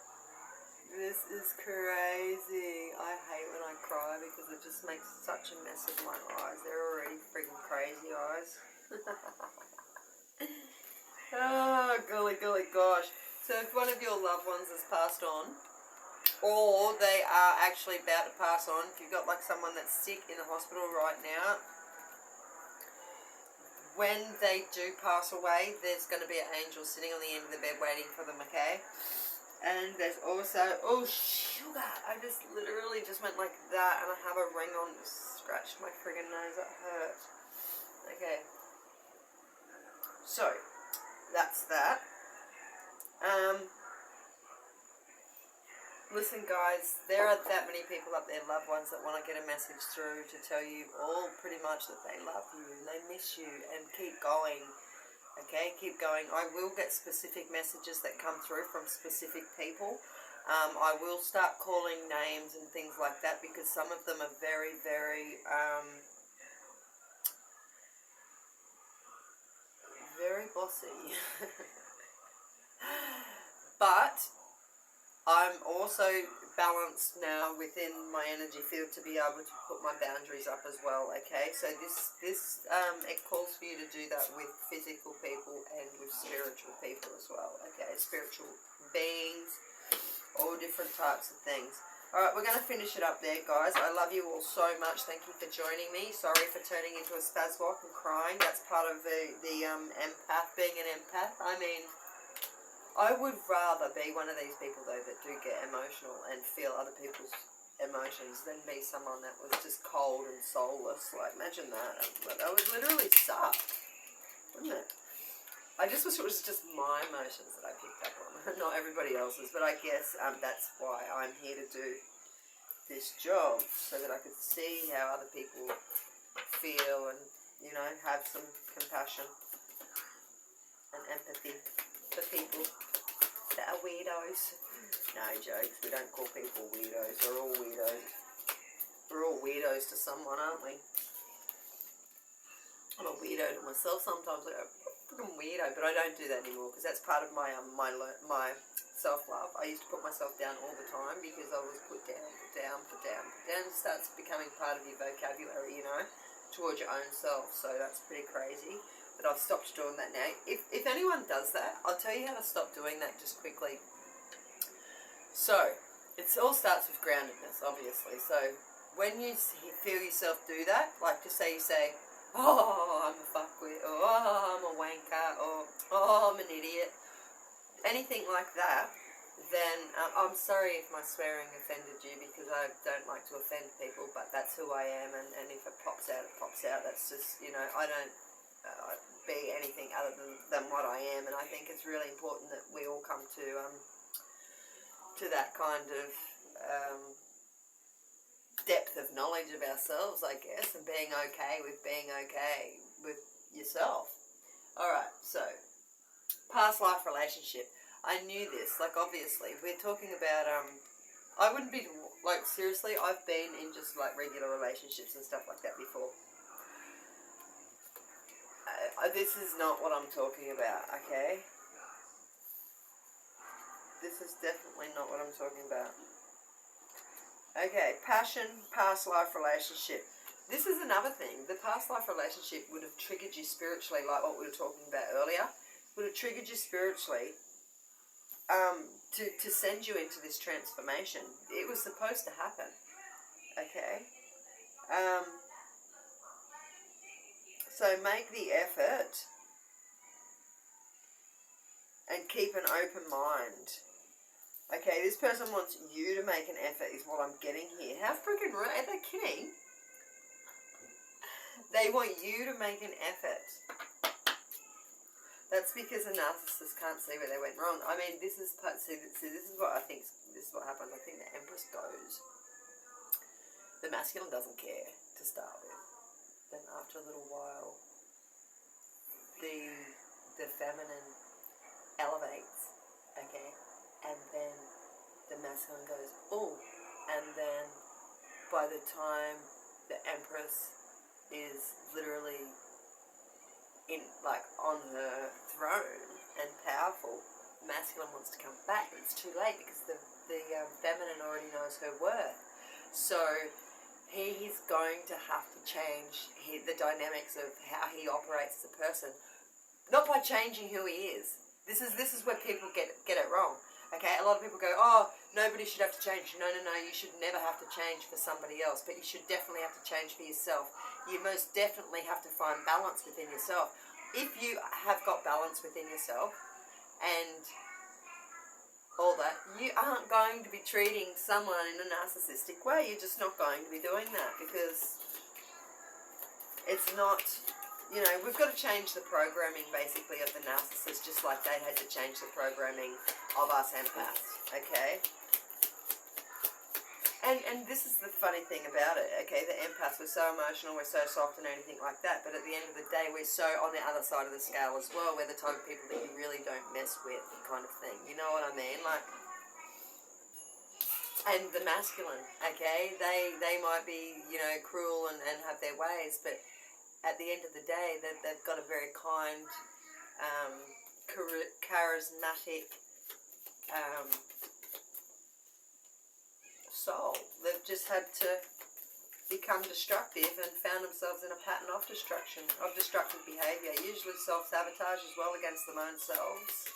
This is crazy. I hate when I cry because it just makes such a mess of my eyes. They're already freaking crazy eyes. Oh, golly, golly, gosh. So if one of your loved ones has passed on, or they are actually about to pass on, if you've got like someone that's sick in the hospital right now, when they do pass away, there's going to be an angel sitting on the end of the bed waiting for them, okay? And there's also, oh sugar, I just literally just went like that and I have a ring on, scratched my friggin' nose, that hurt. Okay. So, that's that. Listen guys, there are that many people up there, loved ones, that want to get a message through to tell you all pretty much that they love you and they miss you and keep going. Okay, keep going. I will get specific messages that come through from specific people. I will start calling names and things like that because some of them are very, very, very bossy. But I'm also balanced now within my energy field to be able to put my boundaries up as well, okay? So it calls for you to do that with physical people and with spiritual people as well, okay? Spiritual beings, all different types of things. Alright, we're going to finish it up there, guys. I love you all so much. Thank you for joining me. Sorry for turning into a spazwalk and crying. That's part of the empath, being an empath. I mean, I would rather be one of these people, though, that do get emotional and feel other people's emotions than be someone that was just cold and soulless. Like, imagine that. That would literally suck, wouldn't it? I just wish it was just my emotions that I picked up on, not everybody else's. But I guess that's why I'm here to do this job, so that I could see how other people feel and, you know, have some compassion and empathy for people that are weirdos. No jokes, we don't call people weirdos. We're all weirdos. We're all weirdos to someone, aren't we? I'm a weirdo to myself sometimes. I go, I'm weirdo, but I don't do that anymore because that's part of my self-love. I used to put myself down all the time because I was put down. It starts becoming part of your vocabulary, you know, towards your own self. So that's pretty crazy. But I've stopped doing that now. If anyone does that, I'll tell you how to stop doing that just quickly. So, it all starts with groundedness, obviously. So, when you feel yourself do that, like just say you say, oh, I'm a fuckwit, or oh, I'm a wanker, or oh, I'm an idiot, anything like that, then I'm sorry if my swearing offended you, because I don't like to offend people, but that's who I am, and if it pops out, it pops out. That's just, you know, I don't be anything other than what I am, and I think it's really important that we all come to that kind of depth of knowledge of ourselves, I guess, and being okay with yourself. Alright, so, past life relationship. I knew this, like, obviously, we're talking about, I wouldn't be, like, seriously, I've been in just, like, regular relationships and stuff like that before. This is not what I'm talking about, okay? This is definitely not what I'm talking about. Okay, passion, past life relationship. This is another thing. The past life relationship would have triggered you spiritually, like what we were talking about earlier. Would have triggered you spiritually to send you into this transformation. It was supposed to happen. Okay? So make the effort and keep an open mind. Okay, this person wants you to make an effort is what I'm getting here. How freaking right? Are they kidding? They want you to make an effort. That's because a narcissist can't see where they went wrong. I mean, this is this is what I think. This is what happens. I think the Empress goes. The masculine doesn't care to start with. Then after a little while, the feminine elevates. Okay. And then the masculine goes, oh, and then by the time the Empress is literally in, like, on her throne and powerful, masculine wants to come back, but it's too late because the feminine already knows her worth. So he's going to have to change the dynamics of how he operates as a person, not by changing who he is. This is where people get it wrong. Okay, a lot of people go, oh, nobody should have to change. No, you should never have to change for somebody else, but you should definitely have to change for yourself. You most definitely have to find balance within yourself. If you have got balance within yourself and all that, you aren't going to be treating someone in a narcissistic way. You're just not going to be doing that because it's not... You know, we've got to change the programming, basically, of the narcissist, just like they had to change the programming of us empaths, okay? And this is the funny thing about it, okay? The empaths, we're so emotional, we're so soft and anything like that, but at the end of the day, we're so on the other side of the scale as well. We're the type of people that you really don't mess with, kind of thing. You know what I mean? Like... And the masculine, okay? They might be, you know, cruel and have their ways, but... At the end of the day, they've got a very kind, charismatic soul. They've just had to become destructive and found themselves in a pattern of destructive behaviour, usually self-sabotage as well against their own selves.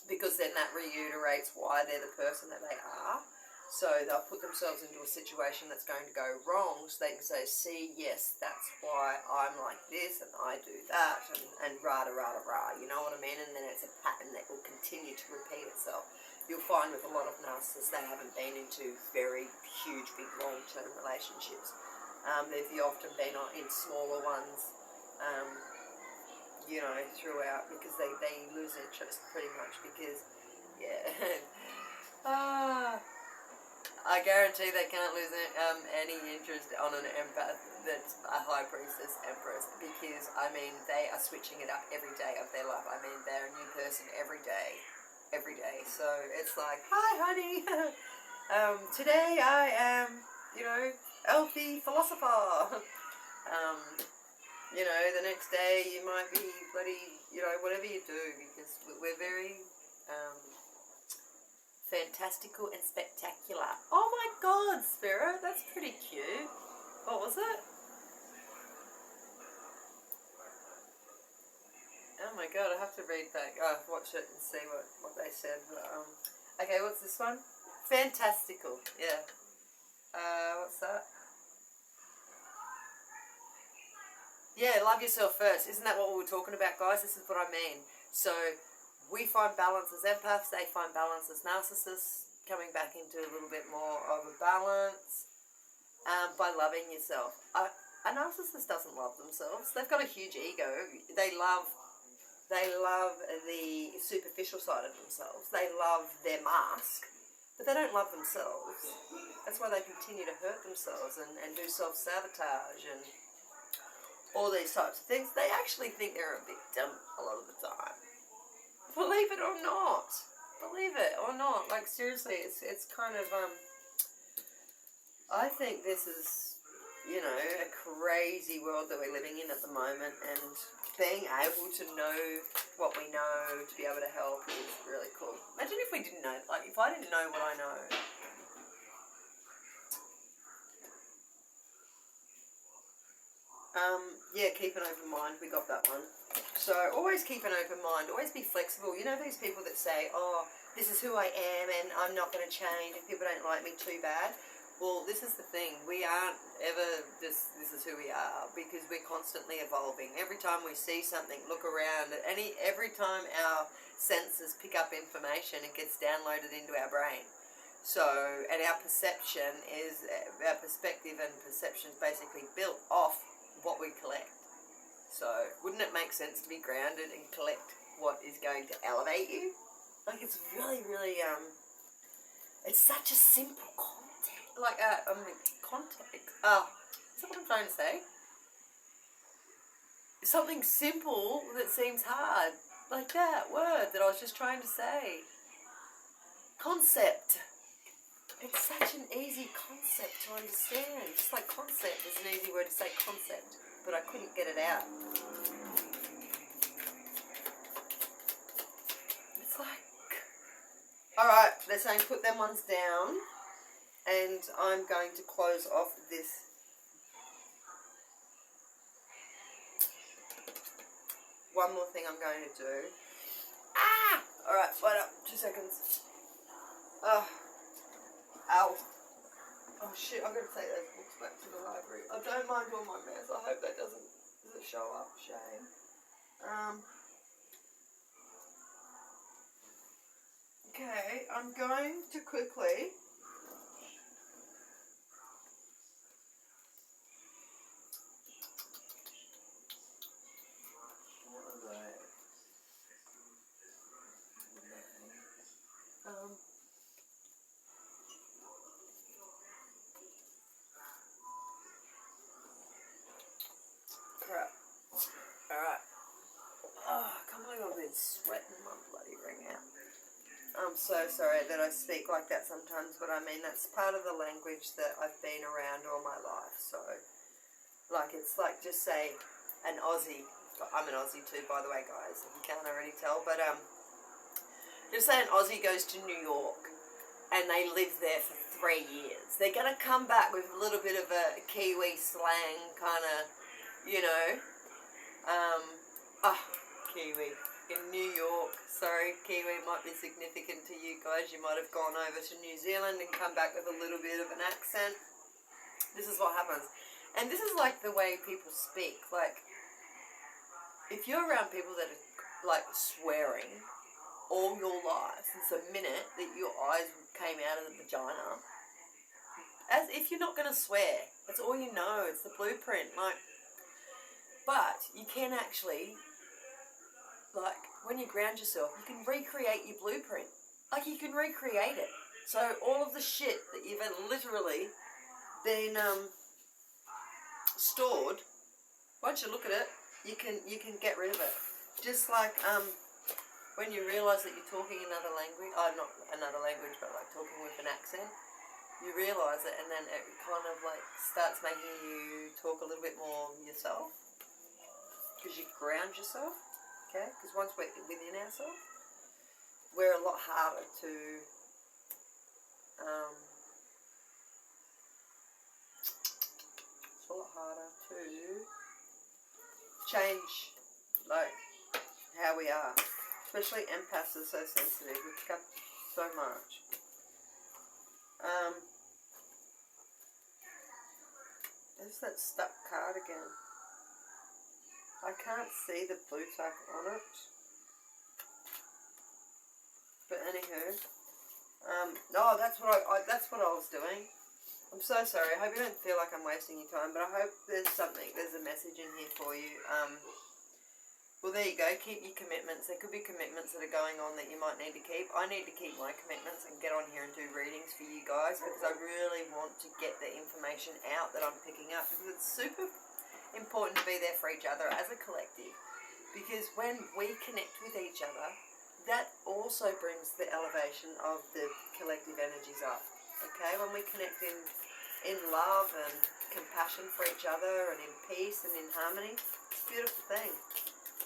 Because then that reiterates why they're the person that they are. So they'll put themselves into a situation that's going to go wrong, so they can say, see, yes, that's why I'm like this, and I do that, and rah-da-rah-da-rah, you know what I mean? And then it's a pattern that will continue to repeat itself. You'll find with a lot of narcissists, they haven't been into very huge, big, long-term relationships. They've often been in smaller ones, you know, throughout, because they lose interest pretty much, because, yeah, I guarantee they can't lose any interest on an empath that's a high priestess empress, because, I mean, they are switching it up every day of their life. I mean, they're a new person every day. So it's like, hi, honey. Today I am, you know, Elfie philosopher. You know, the next day you might be bloody, you know, whatever you do, because we're very... fantastical and spectacular. Oh my god, Spirit, that's pretty cute. What was it? Oh my god, I have to read that. Watch it and see what they said. Okay, what's this one? Fantastical, yeah. What's that? Yeah, love yourself first. Isn't that what we were talking about, guys? This is what I mean. So we find balance as empaths, they find balance as narcissists, coming back into a little bit more of a balance by loving yourself. A narcissist doesn't love themselves. They've got a huge ego. They love the superficial side of themselves. They love their mask, but they don't love themselves. That's why they continue to hurt themselves and do self-sabotage and all these types of things. They actually think they're a victim a lot of the time. Believe it or not. Believe it or not. Like, seriously, it's kind of, I think this is, you know, a crazy world that we're living in at the moment, and being able to know what we know, to be able to help, is really cool. Imagine if we didn't know, like, if I didn't know what I know. Yeah, keep an open mind. We got that one. So always keep an open mind. Always be flexible. You know these people that say, oh, this is who I am and I'm not going to change if people don't like me, too bad. Well, this is the thing. We aren't ever this is who we are, because we're constantly evolving. Every time we see something, look around. Every time our senses pick up information, it gets downloaded into our brain. So, and our perception is, our perspective and perception is basically built off what we collect. So, wouldn't it make sense to be grounded and collect what is going to elevate you? Like, it's really, really, it's such a simple context. Like, context. Is that what I'm trying to say? Something simple that seems hard. Like that word that I was just trying to say. Concept. It's such an easy concept to understand. Just like concept is an easy word to say, concept. But I couldn't get it out. It's like... Alright, they're saying put them ones down. And I'm going to close off this. One more thing I'm going to do. Alright, wait up. 2 seconds. Ow. Oh shit, I'm going to take those books back to the library. I don't mind all my mess. I hope that doesn't show up. Shame. Okay, I'm going to quickly... What are they? Crap. Alright. Oh, I can't believe I've been sweating my bloody ring out. I'm so sorry that I speak like that sometimes, but I mean, that's part of the language that I've been around all my life. So, like, it's like, just say, an Aussie. I'm an Aussie too, by the way, guys, if you can't already tell. But, just say an Aussie goes to New York and they live there for 3 years. They're going to come back with a little bit of a Kiwi slang kind of, you know, Kiwi in New York. Sorry, Kiwi might be significant to you guys. You might have gone over to New Zealand and come back with a little bit of an accent. This is what happens. And this is like the way people speak. Like, if you're around people that are like swearing all your life since the minute that your eyes came out of the vagina, as if you're not going to swear. That's all you know. It's the blueprint. Like, but you can actually, like, when you ground yourself, you can recreate your blueprint. Like, you can recreate it. So all of the shit that you've literally been stored, once you look at it, you can get rid of it. Just like when you realise that you're talking another language, not another language, but like talking with an accent, you realise it, and then it kind of like starts making you talk a little bit more yourself, because you ground yourself, okay? Because once we're within ourselves, we're a lot harder to it's a lot harder to change, like, how we are. Especially empaths are so sensitive. We pick up so much. There's that stuck card again. I can't see the blue tack on it. But anywho, no, that's what I was doing. I'm so sorry. I hope you don't feel like I'm wasting your time, but I hope there's a message in here for you. Well, there you go. Keep your commitments. There could be commitments that are going on that you might need to keep. I need to keep my commitments and get on here and do readings for you guys because I really want to get the information out that I'm picking up because it's super important to be there for each other as a collective. Because when we connect with each other, that also brings the elevation of the collective energies up. Okay? When we connect in love and compassion for each other and in peace and in harmony, it's a beautiful thing.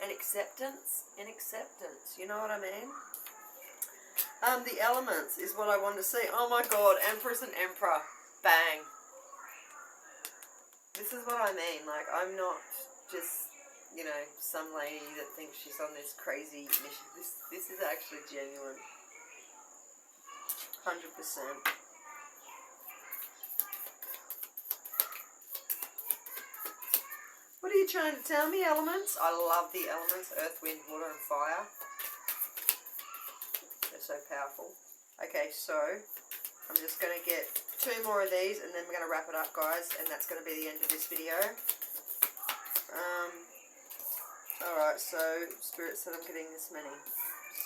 And acceptance, you know what I mean? The elements is what I want to see. Oh my God, Empress and Emperor, bang. This is what I mean, like I'm not just, you know, some lady that thinks she's on this crazy mission. This is actually genuine, 100%. What are you trying to tell me, elements? I love the elements, earth, wind, water, and fire. They're so powerful. Okay, so I'm just going to get 2 more of these and then we're going to wrap it up, guys. And that's going to be the end of this video. Alright, so Spirit said I'm getting this many.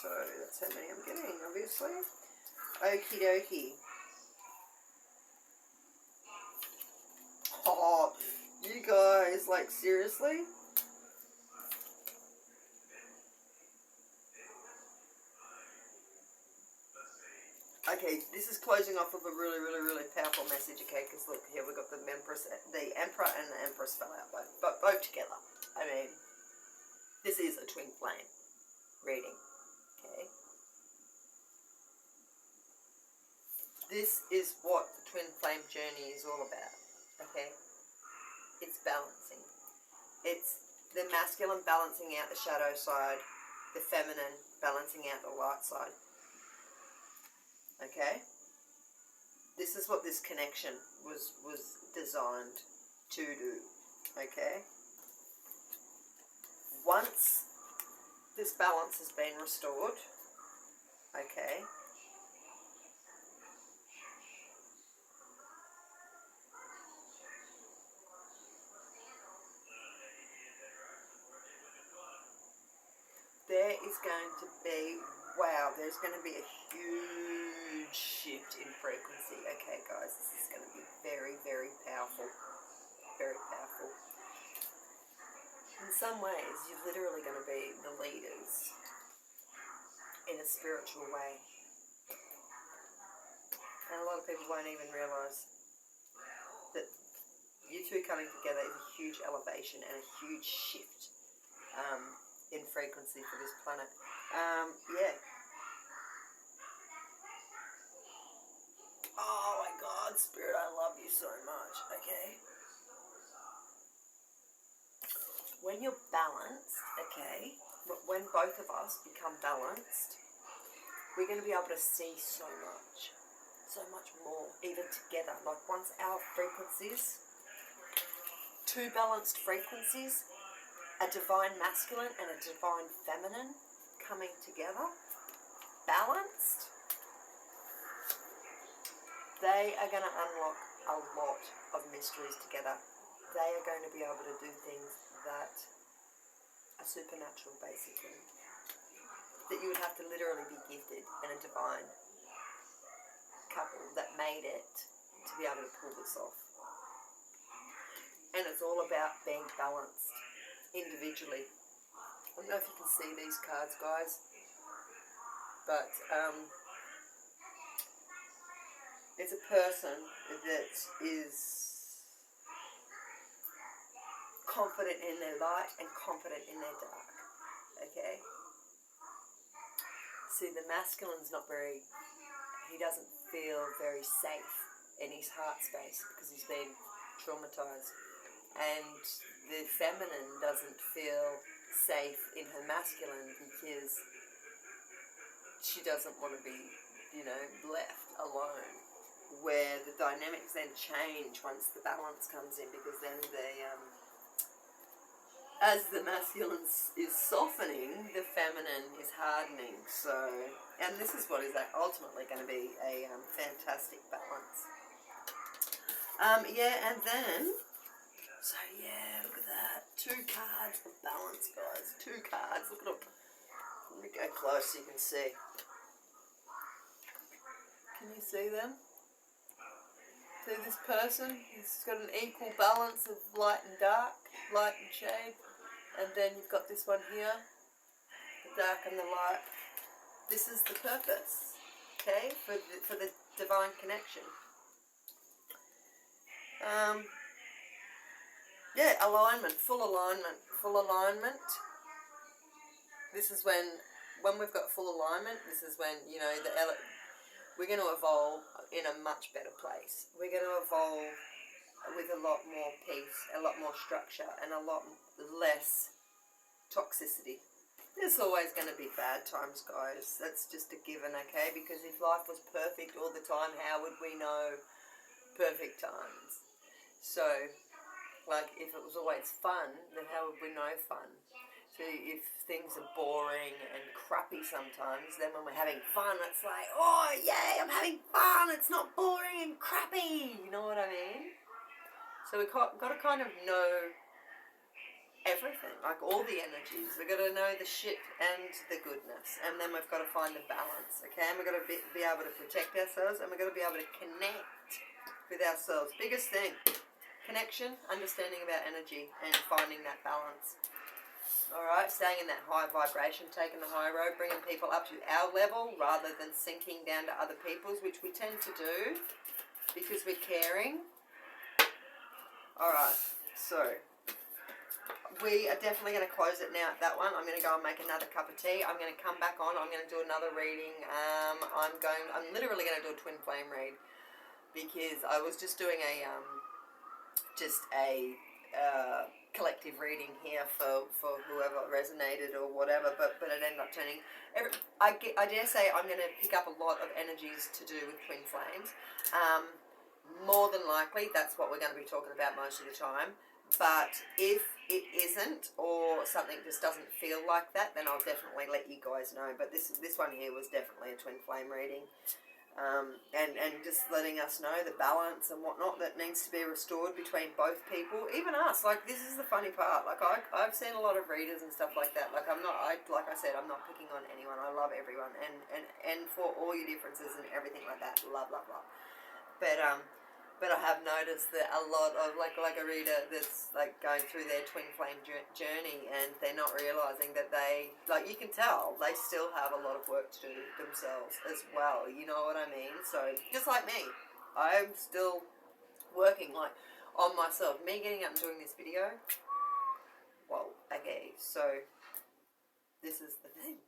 So that's how many I'm getting, obviously. Okie dokie. Oh, you guys, like, seriously? Okay, this is closing off of a really, really, really powerful message, okay? Because look, here we've got the Emperor and the Empress fell out, both together. I mean, this is a twin flame reading, okay? This is what the twin flame journey is all about, okay? It's balancing. It's the masculine balancing out the shadow side, the feminine balancing out the light side. Okay? This is what this connection was designed to do. Okay? Once this balance has been restored, okay, there is going to be, wow, there's going to be a huge shift in frequency. Okay, guys, this is going to be very, very powerful. Very powerful. In some ways, you're literally going to be the leaders in a spiritual way. And a lot of people won't even realise that you two coming together is a huge elevation and a huge shift in frequency for this planet. Yeah. Oh my God, Spirit, I love you so much, okay? When you're balanced, okay, when both of us become balanced, we're going to be able to see so much more, even together. Like once our frequencies, 2 balanced frequencies, a divine masculine and a divine feminine coming together, balanced, they are going to unlock a lot of mysteries together. They are going to be able to do things that are supernatural, basically. That you would have to literally be gifted in a divine couple that made it to be able to pull this off. And it's all about being balanced individually. I don't know if you can see these cards, guys, but it's a person that is confident in their light and confident in their dark, okay? See, the masculine's not very, he doesn't feel very safe in his heart space because he's been traumatized. And the feminine doesn't feel safe in her masculine because she doesn't want to be, you know, left alone. Where the dynamics then change once the balance comes in, because then as the masculine is softening, the feminine is hardening. So, and this is what is ultimately going to be a fantastic balance. Yeah, and then, so yeah, look at that. 2 cards of balance, guys. 2 cards. Look at them. Let me go close so you can see. Can you see them? See this person? He's got an equal balance of light and dark, light and shade. And then you've got this one here, the dark and the light. This is the purpose, okay, for the divine connection. Yeah, alignment, full alignment, full alignment. This is when we've got full alignment, this is when, you know, we're going to evolve in a much better place. We're going to evolve with a lot more peace, a lot more structure, and a lot less toxicity. There's always going to be bad times, guys. That's just a given, okay? Because if life was perfect all the time, how would we know perfect times? So, like, if it was always fun, then how would we know fun? So if things are boring and crappy sometimes, then when we're having fun, it's like, oh, yay, I'm having fun. It's not boring and crappy. You know what I mean? So we've got to kind of know everything, like all the energies. We've got to know the shit and the goodness. And then we've got to find the balance, okay? And we've got to be able to protect ourselves, and we've got to be able to connect with ourselves. Biggest thing, connection, understanding about energy, and finding that balance. Alright, staying in that high vibration, taking the high road, bringing people up to our level rather than sinking down to other people's, which we tend to do because we're caring. Alright, so we are definitely going to close it now at that one. I'm going to go and make another cup of tea. I'm going to come back on. I'm going to do another reading. I'm literally going to do a twin flame read because I was just doing a collective reading here for whoever resonated or whatever, but it ended up turning. I dare say I'm going to pick up a lot of energies to do with twin flames. More than likely, that's what we're going to be talking about most of the time. But if it isn't, or something just doesn't feel like that, then I'll definitely let you guys know. But this one here was definitely a twin flame reading. And just letting us know the balance and whatnot that needs to be restored between both people, even us. Like, this is the funny part. Like, I've seen a lot of readers and stuff like that. Like, like I said, I'm not picking on anyone. I love everyone, and for all your differences and everything like that, love. But I have noticed that a lot of, like a reader that's, like, going through their twin flame journey, and they're not realising that they, like, you can tell, they still have a lot of work to do themselves as well, you know what I mean? So, just like me, I'm still working, like, on myself. Me getting up and doing this video, well, okay, so, this is the thing.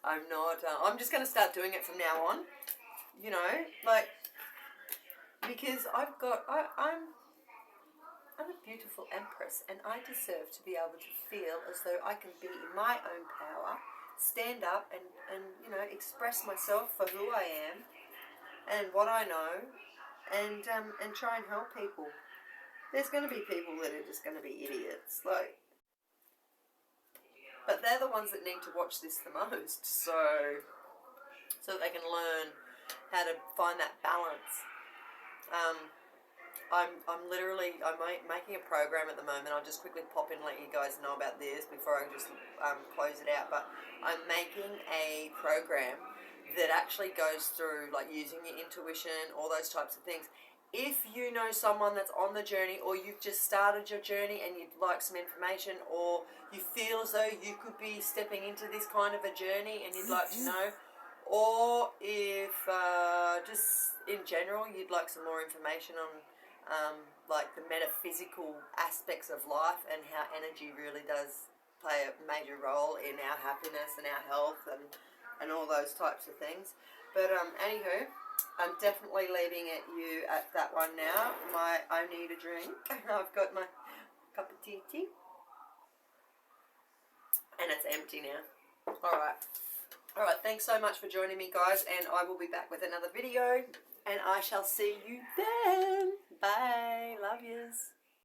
I'm not, I'm just going to start doing it from now on, you know, like, because I'm a beautiful empress, and I deserve to be able to feel as though I can be in my own power, stand up and you know, express myself for who I am and what I know, and try and help people. There's going to be people that are just going to be idiots, like, but they're the ones that need to watch this the most, so they can learn how to find that balance. I'm making a program at the moment. I'll just quickly pop in and let you guys know about this before I just close it out. But I'm making a program that actually goes through, like, using your intuition, all those types of things. If you know someone that's on the journey, or you've just started your journey and you'd like some information, or you feel as though you could be stepping into this kind of a journey and you'd like to know, or if just in general you'd like some more information on like the metaphysical aspects of life and how energy really does play a major role in our happiness and our health and all those types of things. But anywho, I'm definitely leaving you at that one now. I need a drink. I've got my cup of tea and it's empty now. Alright, thanks so much for joining me, guys, and I will be back with another video, and I shall see you then. Bye. Love yous.